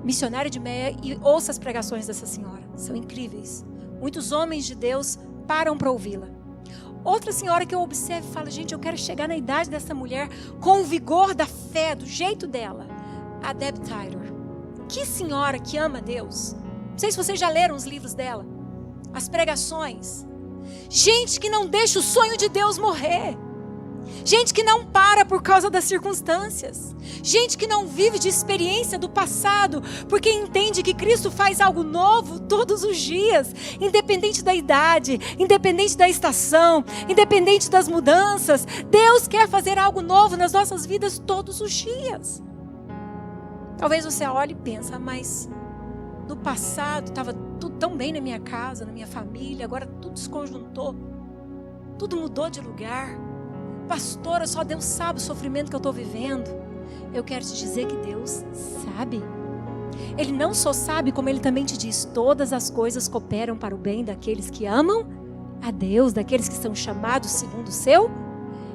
missionária Edmeia, e ouça as pregações dessa senhora. São incríveis. Muitos homens de Deus param para ouvi-la. Outra senhora que eu observo e falo, gente, eu quero chegar na idade dessa mulher com o vigor da fé, do jeito dela. A Deb Taylor. Que senhora que ama Deus. Não sei se vocês já leram os livros dela. As pregações. Gente que não deixa o sonho de Deus morrer. Gente que não para por causa das circunstâncias. Gente que não vive de experiência do passado, porque entende que Cristo faz algo novo todos os dias, independente da idade, independente da estação, independente das mudanças. Deus quer fazer algo novo nas nossas vidas todos os dias. Talvez você olhe e pense, mas no passado estava tudo tão bem na minha casa, na minha família, agora tudo se conjuntou, tudo mudou de lugar. Pastora, só Deus sabe o sofrimento que eu estou vivendo. Eu quero te dizer que Deus sabe. Ele não só sabe, como Ele também te diz, todas as coisas cooperam para o bem daqueles que amam a Deus, daqueles que são chamados segundo o seu.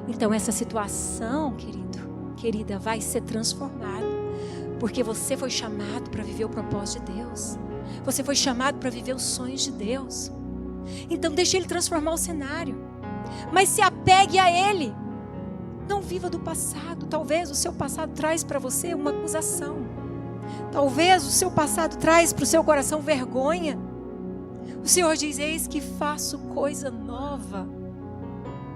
Então essa situação, querida, vai ser transformada, porque você foi chamado para viver o propósito de Deus. Você foi chamado para viver os sonhos de Deus. Então deixe Ele transformar o cenário. Mas se apegue a Ele. Não viva do passado. Talvez o seu passado traz para você uma acusação. Talvez o seu passado traz para o seu coração vergonha. O Senhor diz, eis que faço coisa nova.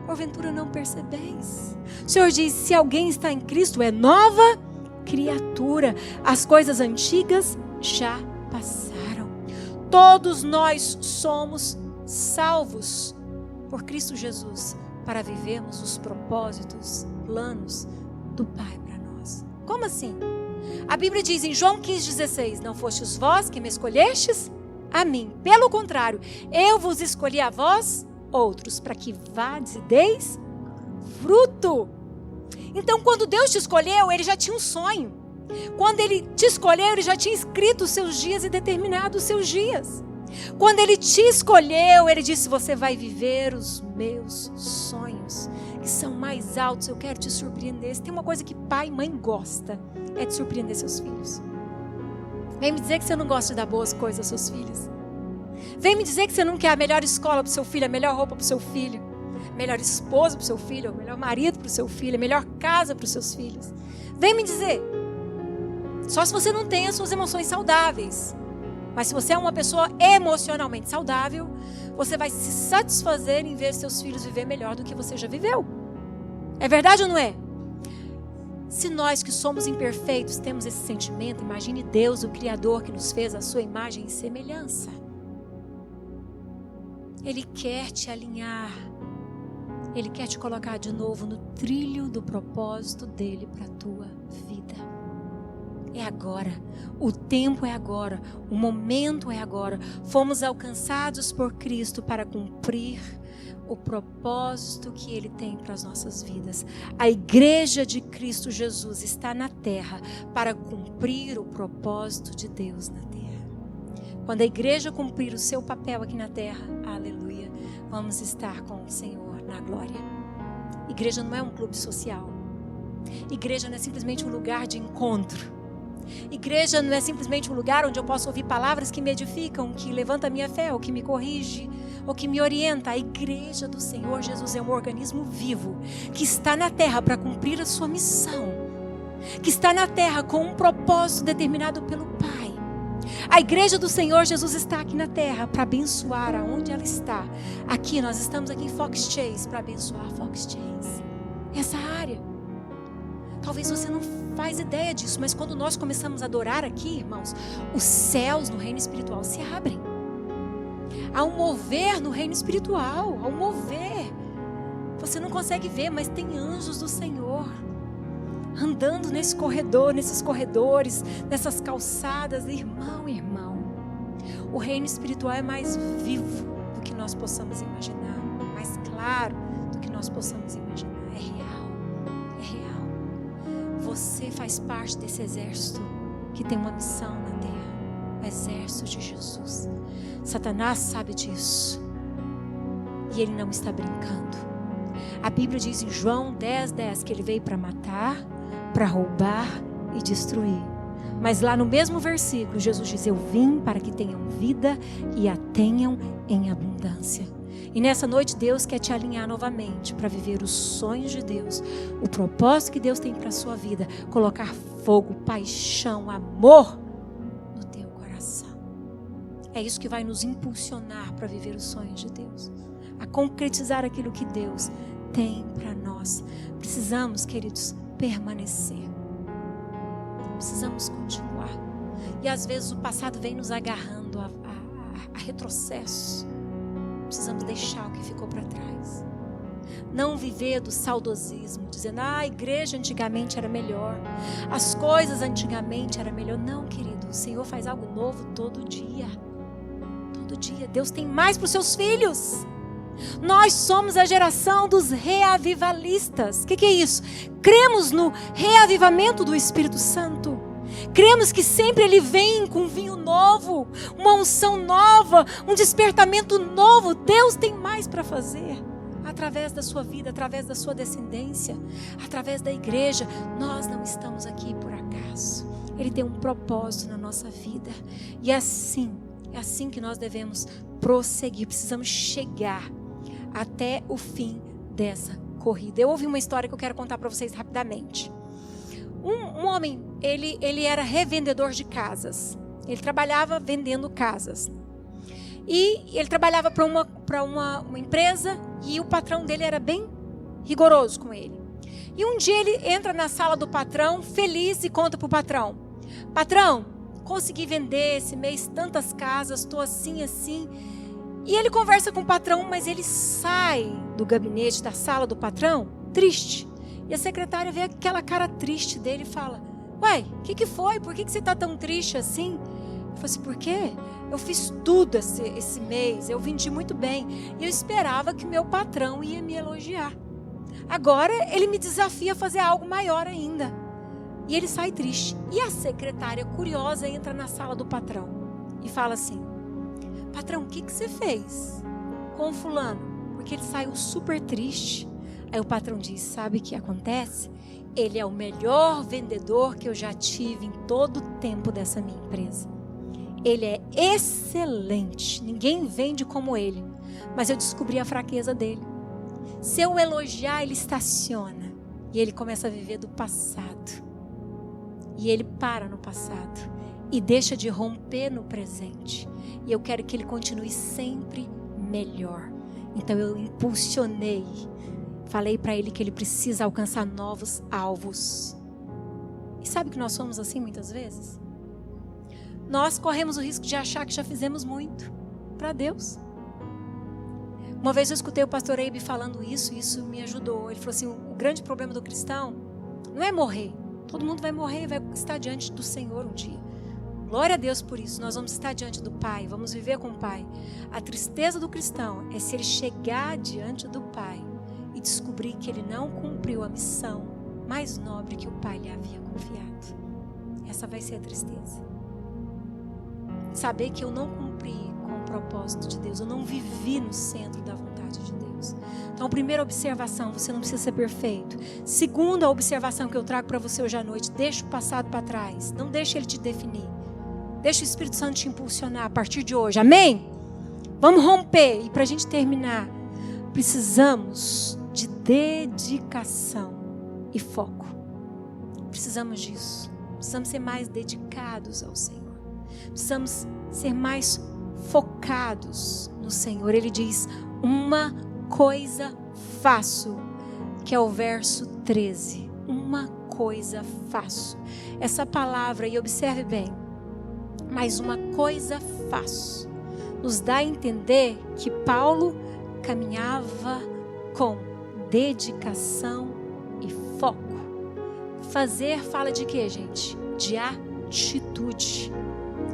Porventura não percebeis? O Senhor diz, se alguém está em Cristo, é nova criatura. As coisas antigas já passaram. Todos nós somos salvos por Cristo Jesus para vivermos os propósitos, planos do Pai para nós. Como assim? A Bíblia diz em João 15,16: não fostes vós que me escolhestes a mim, pelo contrário, eu vos escolhi a vós outros, para que vades e deis fruto. Então, quando Deus te escolheu, Ele já tinha um sonho. Quando Ele te escolheu, Ele já tinha escrito os seus dias e determinado os seus dias. Quando Ele te escolheu, Ele disse: você vai viver os meus sonhos, que são mais altos. Eu quero te surpreender. Se tem uma coisa que pai e mãe gosta, é de surpreender seus filhos. Vem me dizer que você não gosta de dar boas coisas aos seus filhos. Vem me dizer que você não quer a melhor escola para o seu filho, a melhor roupa para o seu filho, a melhor esposa para o seu filho, o melhor marido para o seu filho, a melhor casa para os seus filhos. Vem me dizer. Só se você não tem as suas emoções saudáveis. Mas se você é uma pessoa emocionalmente saudável, você vai se satisfazer em ver seus filhos viver melhor do que você já viveu. É verdade ou não é? Se nós que somos imperfeitos temos esse sentimento, imagine Deus, o Criador, que nos fez a sua imagem e semelhança. Ele quer te alinhar. Ele quer te colocar de novo no trilho do propósito dele para a tua vida. É agora. O tempo é agora. O momento é agora. Fomos alcançados por Cristo para cumprir o propósito que Ele tem para as nossas vidas. A igreja de Cristo Jesus está na terra para cumprir o propósito de Deus na terra. Quando a igreja cumprir o seu papel aqui na terra, aleluia, vamos estar com o Senhor na glória. Igreja não é um clube social. Igreja não é simplesmente um lugar de encontro. Igreja não é simplesmente um lugar onde eu posso ouvir palavras que me edificam, que levantam a minha fé, ou que me corrige, ou que me orienta. A igreja do Senhor Jesus é um organismo vivo, que está na terra para cumprir a sua missão, que está na terra com um propósito determinado pelo Pai. A igreja do Senhor Jesus está aqui na terra para abençoar aonde ela está. Aqui, nós estamos aqui em Fox Chase para abençoar Fox Chase. Essa área. Talvez você não faz ideia disso, mas quando nós começamos a adorar aqui, irmãos, os céus no reino espiritual se abrem. Há um mover no reino espiritual, há um mover. Você não consegue ver, mas tem anjos do Senhor andando nesse corredor, nesses corredores, nessas calçadas. Irmão, o reino espiritual é mais vivo do que nós possamos imaginar, mais claro do que nós possamos imaginar. É real, é real. Você faz parte desse exército que tem uma missão na terra, o exército de Jesus. Satanás sabe disso e ele não está brincando. A Bíblia diz em João 10:10 que ele veio para matar, para roubar e destruir. Mas lá no mesmo versículo, Jesus diz: eu vim para que tenham vida e a tenham em abundância. E nessa noite Deus quer te alinhar novamente para viver os sonhos de Deus, o propósito que Deus tem para a sua vida, colocar fogo, paixão, amor no teu coração. É isso que vai nos impulsionar para viver os sonhos de Deus, a concretizar aquilo que Deus tem para nós. Precisamos, queridos, permanecer. Precisamos continuar. E às vezes o passado vem nos agarrando a retrocesso. Precisamos deixar o que ficou para trás. Não viver do saudosismo, dizendo: a igreja antigamente era melhor, as coisas antigamente eram melhor. Não, querido, o Senhor faz algo novo todo dia. Todo dia. Deus tem mais para os seus filhos. Nós somos a geração dos reavivalistas. O que é isso? Cremos no reavivamento do Espírito Santo. Cremos que sempre Ele vem com vinho novo, uma unção nova, um despertamento novo. Deus tem mais para fazer através da sua vida, através da sua descendência, através da igreja. Nós não estamos aqui por acaso. Ele tem um propósito na nossa vida. E é assim que nós devemos prosseguir. Precisamos chegar até o fim dessa corrida. Eu ouvi uma história que eu quero contar para vocês rapidamente. Um homem, ele era revendedor de casas. Ele trabalhava vendendo casas. E ele trabalhava para uma empresa e o patrão dele era bem rigoroso com ele. E um dia ele entra na sala do patrão, feliz, e conta para o patrão: patrão, consegui vender esse mês tantas casas, estou assim. E ele conversa com o patrão, mas ele sai do gabinete, da sala do patrão, triste. E a secretária vê aquela cara triste dele e fala: uai, o que foi? Por que você está tão triste assim? Ele falou assim: por quê? Eu fiz tudo esse mês, eu vendi muito bem. E eu esperava que meu patrão ia me elogiar. Agora ele me desafia a fazer algo maior ainda. E ele sai triste. E a secretária, curiosa, entra na sala do patrão e fala assim: patrão, o que você fez com o fulano? Porque ele saiu super triste. Aí o patrão diz: sabe o que acontece? Ele é o melhor vendedor que eu já tive em todo o tempo dessa minha empresa. Ele é excelente, ninguém vende como ele. Mas eu descobri a fraqueza dele. Se eu elogiar, ele estaciona. E ele começa a viver do passado. E ele para no passado. E deixa de romper no presente. E eu quero que ele continue sempre melhor. Então eu impulsionei. Falei para ele que ele precisa alcançar novos alvos. E sabe que nós somos assim muitas vezes? Nós corremos o risco de achar que já fizemos muito para Deus. Uma vez eu escutei o pastor Eibe falando isso, e isso me ajudou. Ele falou assim: o grande problema do cristão não é morrer. Todo mundo vai morrer e vai estar diante do Senhor um dia. Glória a Deus por isso. Nós vamos estar diante do Pai, vamos viver com o Pai. A tristeza do cristão é se ele chegar diante do Pai e descobrir que ele não cumpriu a missão mais nobre que o Pai lhe havia confiado. Essa vai ser a tristeza. Saber que eu não cumpri com o propósito de Deus, eu não vivi no centro da vontade de Deus. Então, primeira observação: você não precisa ser perfeito. Segunda observação que eu trago para você hoje à noite: deixa o passado para trás, não deixe ele te definir. Deixa o Espírito Santo te impulsionar a partir de hoje, amém? Vamos romper. E para a gente terminar, precisamos de dedicação e foco. Precisamos disso. Precisamos ser mais dedicados ao Senhor. Precisamos ser mais focados no Senhor. Ele diz: uma coisa faço, que é o verso 13. Uma coisa faço. Essa palavra, e observe bem, mas uma coisa faço, nos dá a entender que Paulo caminhava com dedicação e foco. Fazer fala de quê, gente? De atitude.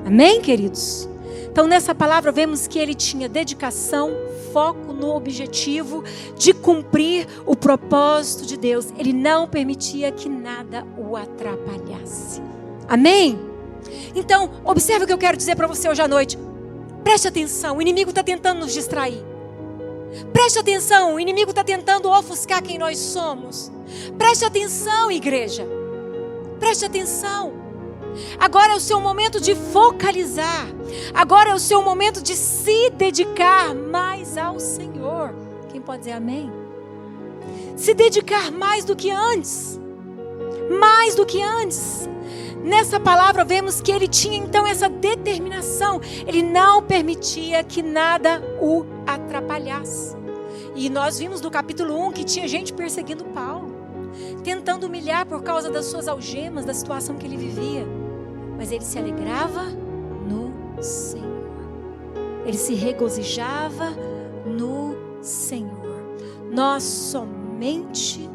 Amém, queridos? Então, nessa palavra, vemos que ele tinha dedicação, foco no objetivo de cumprir o propósito de Deus. Ele não permitia que nada o atrapalhasse. Amém? Então, observe o que eu quero dizer para você hoje à noite. Preste atenção, o inimigo está tentando nos distrair. Preste atenção, o inimigo está tentando ofuscar quem nós somos. Preste atenção, igreja. Preste atenção. Agora é o seu momento de focalizar. Agora é o seu momento de se dedicar mais ao Senhor. Quem pode dizer amém? Se dedicar mais do que antes. Mais do que antes. Nessa palavra vemos que ele tinha então essa determinação. Ele não permitia que nada o atrapalhasse. E nós vimos no capítulo 1 que tinha gente perseguindo Paulo, tentando humilhar por causa das suas algemas, da situação que ele vivia. Mas ele se alegrava no Senhor. Ele se regozijava no Senhor. Nós somente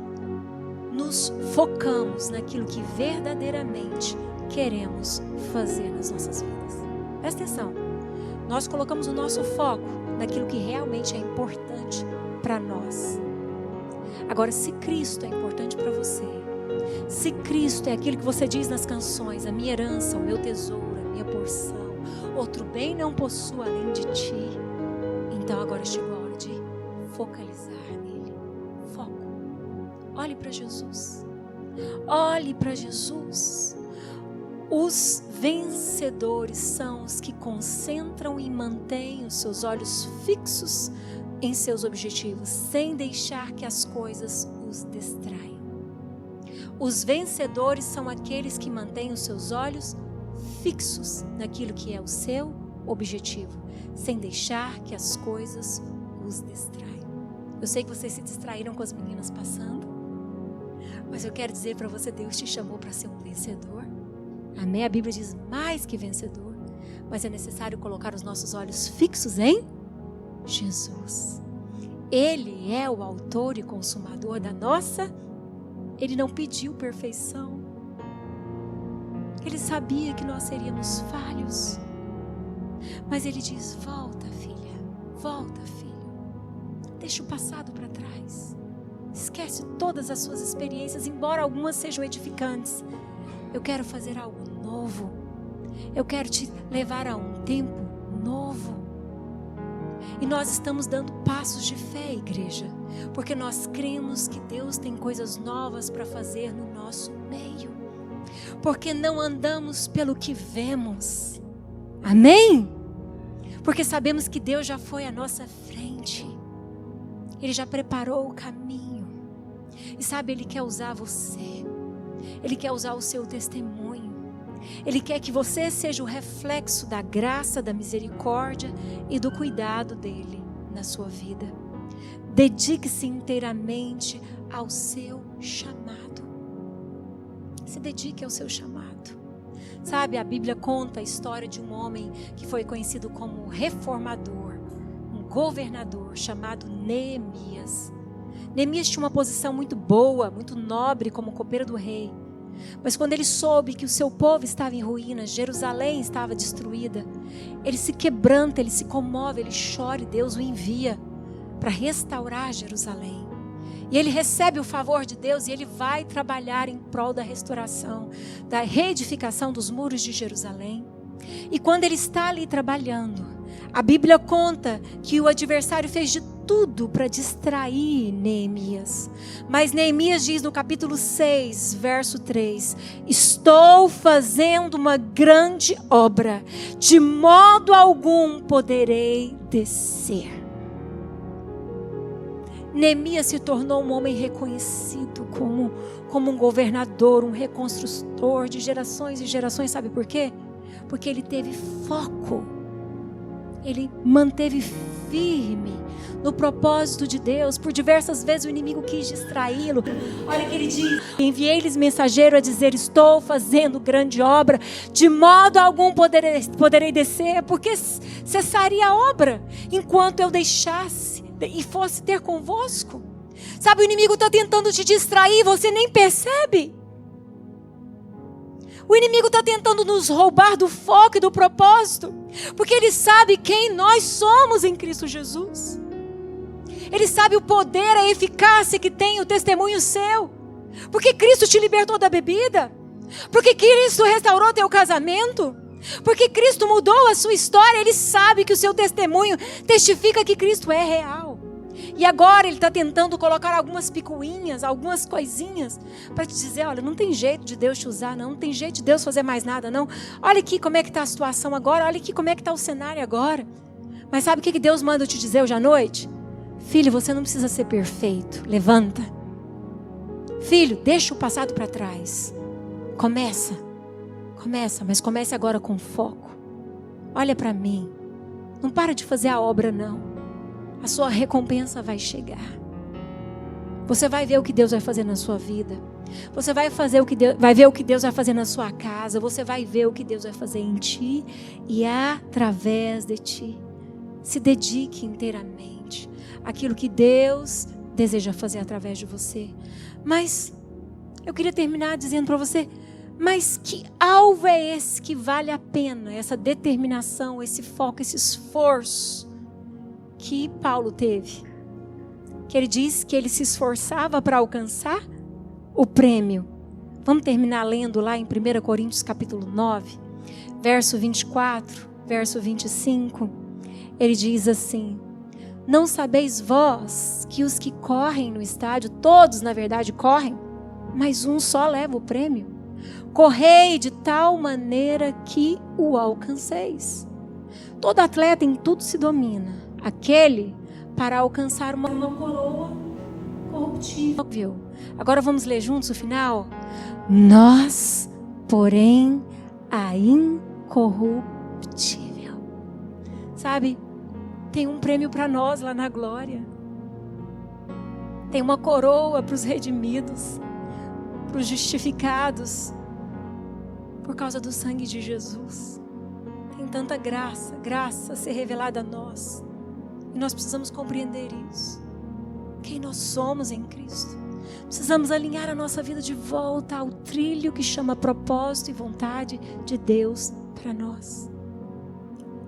nos focamos naquilo que verdadeiramente queremos fazer nas nossas vidas. Presta atenção. Nós colocamos o nosso foco naquilo que realmente é importante para nós. Agora, se Cristo é importante para você, se Cristo é aquilo que você diz nas canções: a minha herança, o meu tesouro, a minha porção, outro bem não possuo além de ti, então agora chegou a hora de focalizar nele. Foco. Olhe para Jesus. Olhe para Jesus. Os vencedores são os que concentram e mantêm os seus olhos fixos em seus objetivos, sem deixar que as coisas os distraiam. Os vencedores são aqueles que mantêm os seus olhos fixos naquilo que é o seu objetivo, sem deixar que as coisas os distraiam. Eu sei que vocês se distraíram com as meninas passando, mas eu quero dizer para você: Deus te chamou para ser um vencedor. Amém? A Bíblia diz mais que vencedor, mas é necessário colocar os nossos olhos fixos em Jesus. Ele é o autor e consumador da nossa. Ele não pediu perfeição. Ele sabia que nós seríamos falhos. Mas ele diz: volta, filha, volta, filho. Deixa o passado para trás. Esquece todas as suas experiências, embora algumas sejam edificantes. Eu quero fazer algo novo. Eu quero te levar a um tempo novo. E nós estamos dando passos de fé, igreja, porque nós cremos que Deus tem coisas novas para fazer no nosso meio. Porque não andamos pelo que vemos. Amém? Porque sabemos que Deus já foi à nossa frente. Ele já preparou o caminho. E sabe, Ele quer usar você. Ele quer usar o seu testemunho. Ele quer que você seja o reflexo da graça, da misericórdia e do cuidado dele na sua vida. Dedique-se inteiramente ao seu chamado. Se dedique ao seu chamado. Sabe, a Bíblia conta a história de um homem que foi conhecido como reformador, um governador chamado Neemias. Neemias tinha uma posição muito boa, muito nobre como copeiro do rei. Mas quando ele soube que o seu povo estava em ruínas, Jerusalém estava destruída, ele se quebranta, ele se comove, ele chora e Deus o envia para restaurar Jerusalém. E ele recebe o favor de Deus e ele vai trabalhar em prol da restauração, da reedificação dos muros de Jerusalém. E quando ele está ali trabalhando, a Bíblia conta que o adversário fez de tudo para distrair Neemias. Mas Neemias diz no capítulo 6, verso 3: estou fazendo uma grande obra, de modo algum poderei descer. Neemias se tornou um homem reconhecido como um governador, um reconstrutor de gerações e gerações. Sabe por quê? Porque ele teve foco. Ele manteve firme no propósito de Deus. Por diversas vezes o inimigo quis distraí-lo. Olha o que ele diz: enviei-lhes mensageiro a dizer: estou fazendo grande obra, de modo algum poderei descer, porque cessaria a obra enquanto eu deixasse e fosse ter convosco. Sabe, o inimigo está tentando te distrair, você nem percebe. O inimigo está tentando nos roubar do foco e do propósito, porque ele sabe quem nós somos em Cristo Jesus. Ele sabe o poder, a eficácia que tem o testemunho seu. Porque Cristo te libertou da bebida. Porque Cristo restaurou teu casamento. Porque Cristo mudou a sua história. Ele sabe que o seu testemunho testifica que Cristo é real. E agora ele está tentando colocar algumas picuinhas, algumas coisinhas, para te dizer: olha, não tem jeito de Deus te usar, não tem jeito de Deus fazer mais nada, não. Olha aqui como é que está a situação agora, olha aqui como é que está o cenário agora. Mas sabe o que Deus manda eu te dizer hoje à noite? Filho, você não precisa ser perfeito, levanta. Filho, deixa o passado para trás. Começa, mas comece agora com foco. Olha para mim, não para de fazer a obra não. A sua recompensa vai chegar. Você vai ver o que Deus vai fazer na sua vida. Você vai ver o que Deus vai fazer na sua casa. Você vai ver o que Deus vai fazer em ti e através de ti. Se dedique inteiramente àquilo que Deus deseja fazer através de você. Mas eu queria terminar dizendo para você: mas que alvo é esse que vale a pena? Essa determinação, esse foco, esse esforço que Paulo teve, que ele diz que ele se esforçava para alcançar o prêmio. Vamos terminar lendo lá em 1 Coríntios capítulo 9, verso 24, verso 25. Ele diz assim: não sabeis vós que os que correm no estádio, todos na verdade correm, mas um só leva o prêmio? Correi de tal maneira que o alcanceis. Todo atleta em tudo se domina. Aquele para alcançar uma coroa corruptível. Agora vamos ler juntos o final. Nós, porém, a incorruptível. Sabe, tem um prêmio para nós lá na glória. Tem uma coroa para os redimidos, para os justificados, por causa do sangue de Jesus. Tem tanta graça a ser revelada a nós. E nós precisamos compreender isso. Quem nós somos em Cristo. Precisamos alinhar a nossa vida de volta ao trilho que chama propósito e vontade de Deus para nós.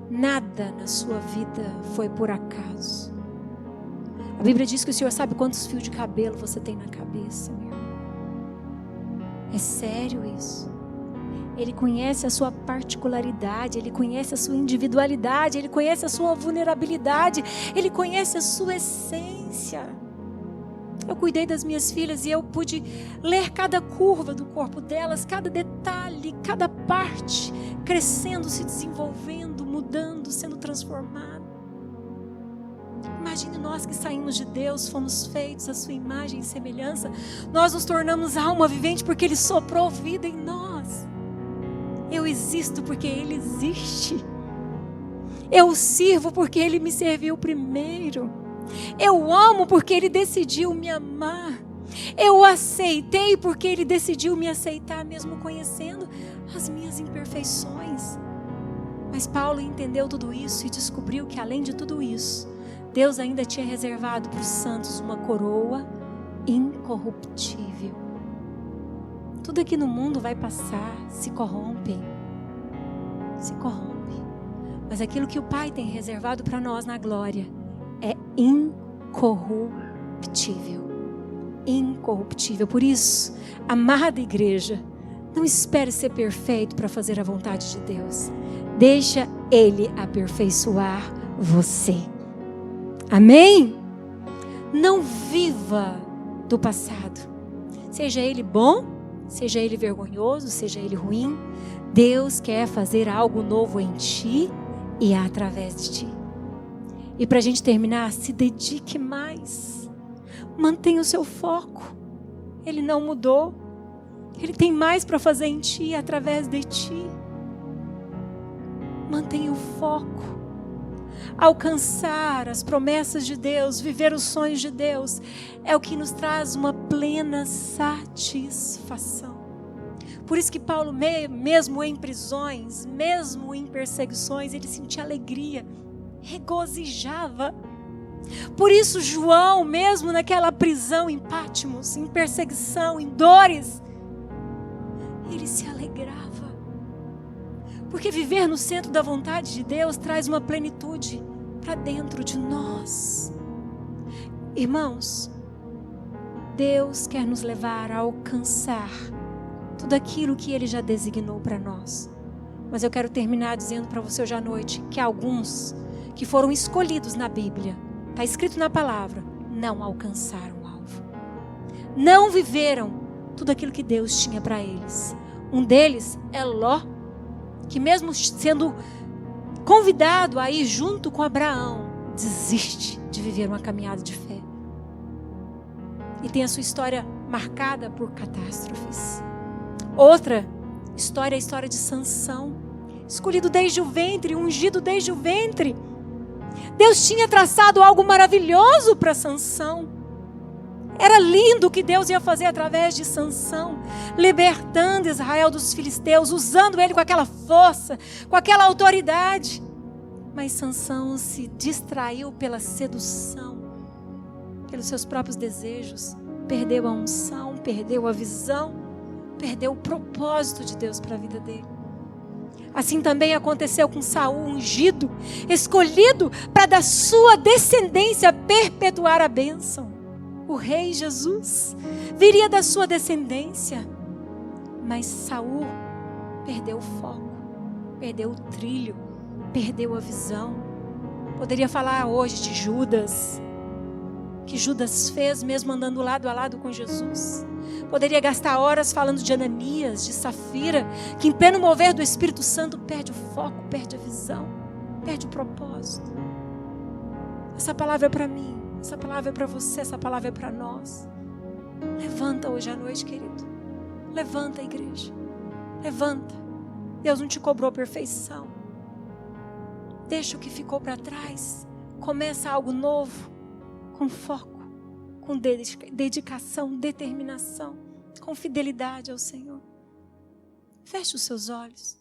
Nada na sua vida foi por acaso. A Bíblia diz que o Senhor sabe quantos fios de cabelo você tem na cabeça, meu irmão. É sério isso. Ele conhece a sua particularidade, Ele conhece a sua individualidade, Ele conhece a sua vulnerabilidade, Ele conhece a sua essência. Eu cuidei das minhas filhas e eu pude ler cada curva do corpo delas, cada detalhe, cada parte, crescendo, se desenvolvendo, mudando, sendo transformado. Imagine nós que saímos de Deus, fomos feitos à sua imagem e semelhança, nós nos tornamos alma vivente porque Ele soprou vida em nós. Eu existo porque Ele existe. Eu o sirvo porque Ele me serviu primeiro. Eu amo porque Ele decidiu me amar. Eu o aceitei porque Ele decidiu me aceitar, mesmo conhecendo as minhas imperfeições. Mas Paulo entendeu tudo isso e descobriu que, além de tudo isso, Deus ainda tinha reservado para os santos uma coroa incorruptível. Tudo aqui no mundo vai passar, se corrompe. Mas aquilo que o Pai tem reservado para nós na glória é incorruptível. Incorruptível. Por isso, amada igreja, não espere ser perfeito para fazer a vontade de Deus. Deixa Ele aperfeiçoar você. Amém? Não viva do passado. Seja ele bom, seja ele vergonhoso, seja ele ruim, Deus quer fazer algo novo em ti e através de ti. E para a gente terminar, se dedique mais. Mantenha o seu foco. Ele não mudou. Ele tem mais para fazer em ti e através de ti. Mantenha o foco. Alcançar as promessas de Deus, viver os sonhos de Deus, é o que nos traz uma plena satisfação. Por isso que Paulo, mesmo em prisões, mesmo em perseguições, ele sentia alegria, regozijava. Por isso João, mesmo naquela prisão em Patmos, em perseguição, em dores, ele se alegrava. Porque viver no centro da vontade de Deus traz uma plenitude para dentro de nós. Irmãos, Deus quer nos levar a alcançar tudo aquilo que Ele já designou para nós. Mas eu quero terminar dizendo para você hoje à noite que alguns que foram escolhidos na Bíblia, está escrito na palavra, não alcançaram o alvo. Não viveram tudo aquilo que Deus tinha para eles. Um deles é Ló, que mesmo sendo convidado a ir junto com Abraão, desiste de viver uma caminhada de fé. E tem a sua história marcada por catástrofes. Outra história é a história de Sansão, escolhido desde o ventre, ungido desde o ventre. Deus tinha traçado algo maravilhoso para Sansão. Era lindo o que Deus ia fazer através de Sansão, libertando Israel dos filisteus, usando ele com aquela força, com aquela autoridade. Mas Sansão se distraiu pela sedução, pelos seus próprios desejos, perdeu a unção, perdeu a visão, perdeu o propósito de Deus para a vida dele. Assim também aconteceu com Saul, ungido, escolhido para da sua descendência perpetuar a bênção. O rei Jesus viria da sua descendência, mas Saul perdeu o foco, perdeu o trilho, perdeu a visão. Poderia falar hoje de Judas, que Judas fez mesmo andando lado a lado com Jesus. Poderia gastar horas falando de Ananias, de Safira, que em pleno mover do Espírito Santo perde o foco, perde a visão, perde o propósito. Essa palavra é para mim. Essa palavra é para você, essa palavra é para nós. Levanta hoje à noite, querido. Levanta, igreja. Levanta. Deus não te cobrou perfeição. Deixa o que ficou para trás. Começa algo novo. Com foco, com dedicação, determinação, com fidelidade ao Senhor. Feche os seus olhos.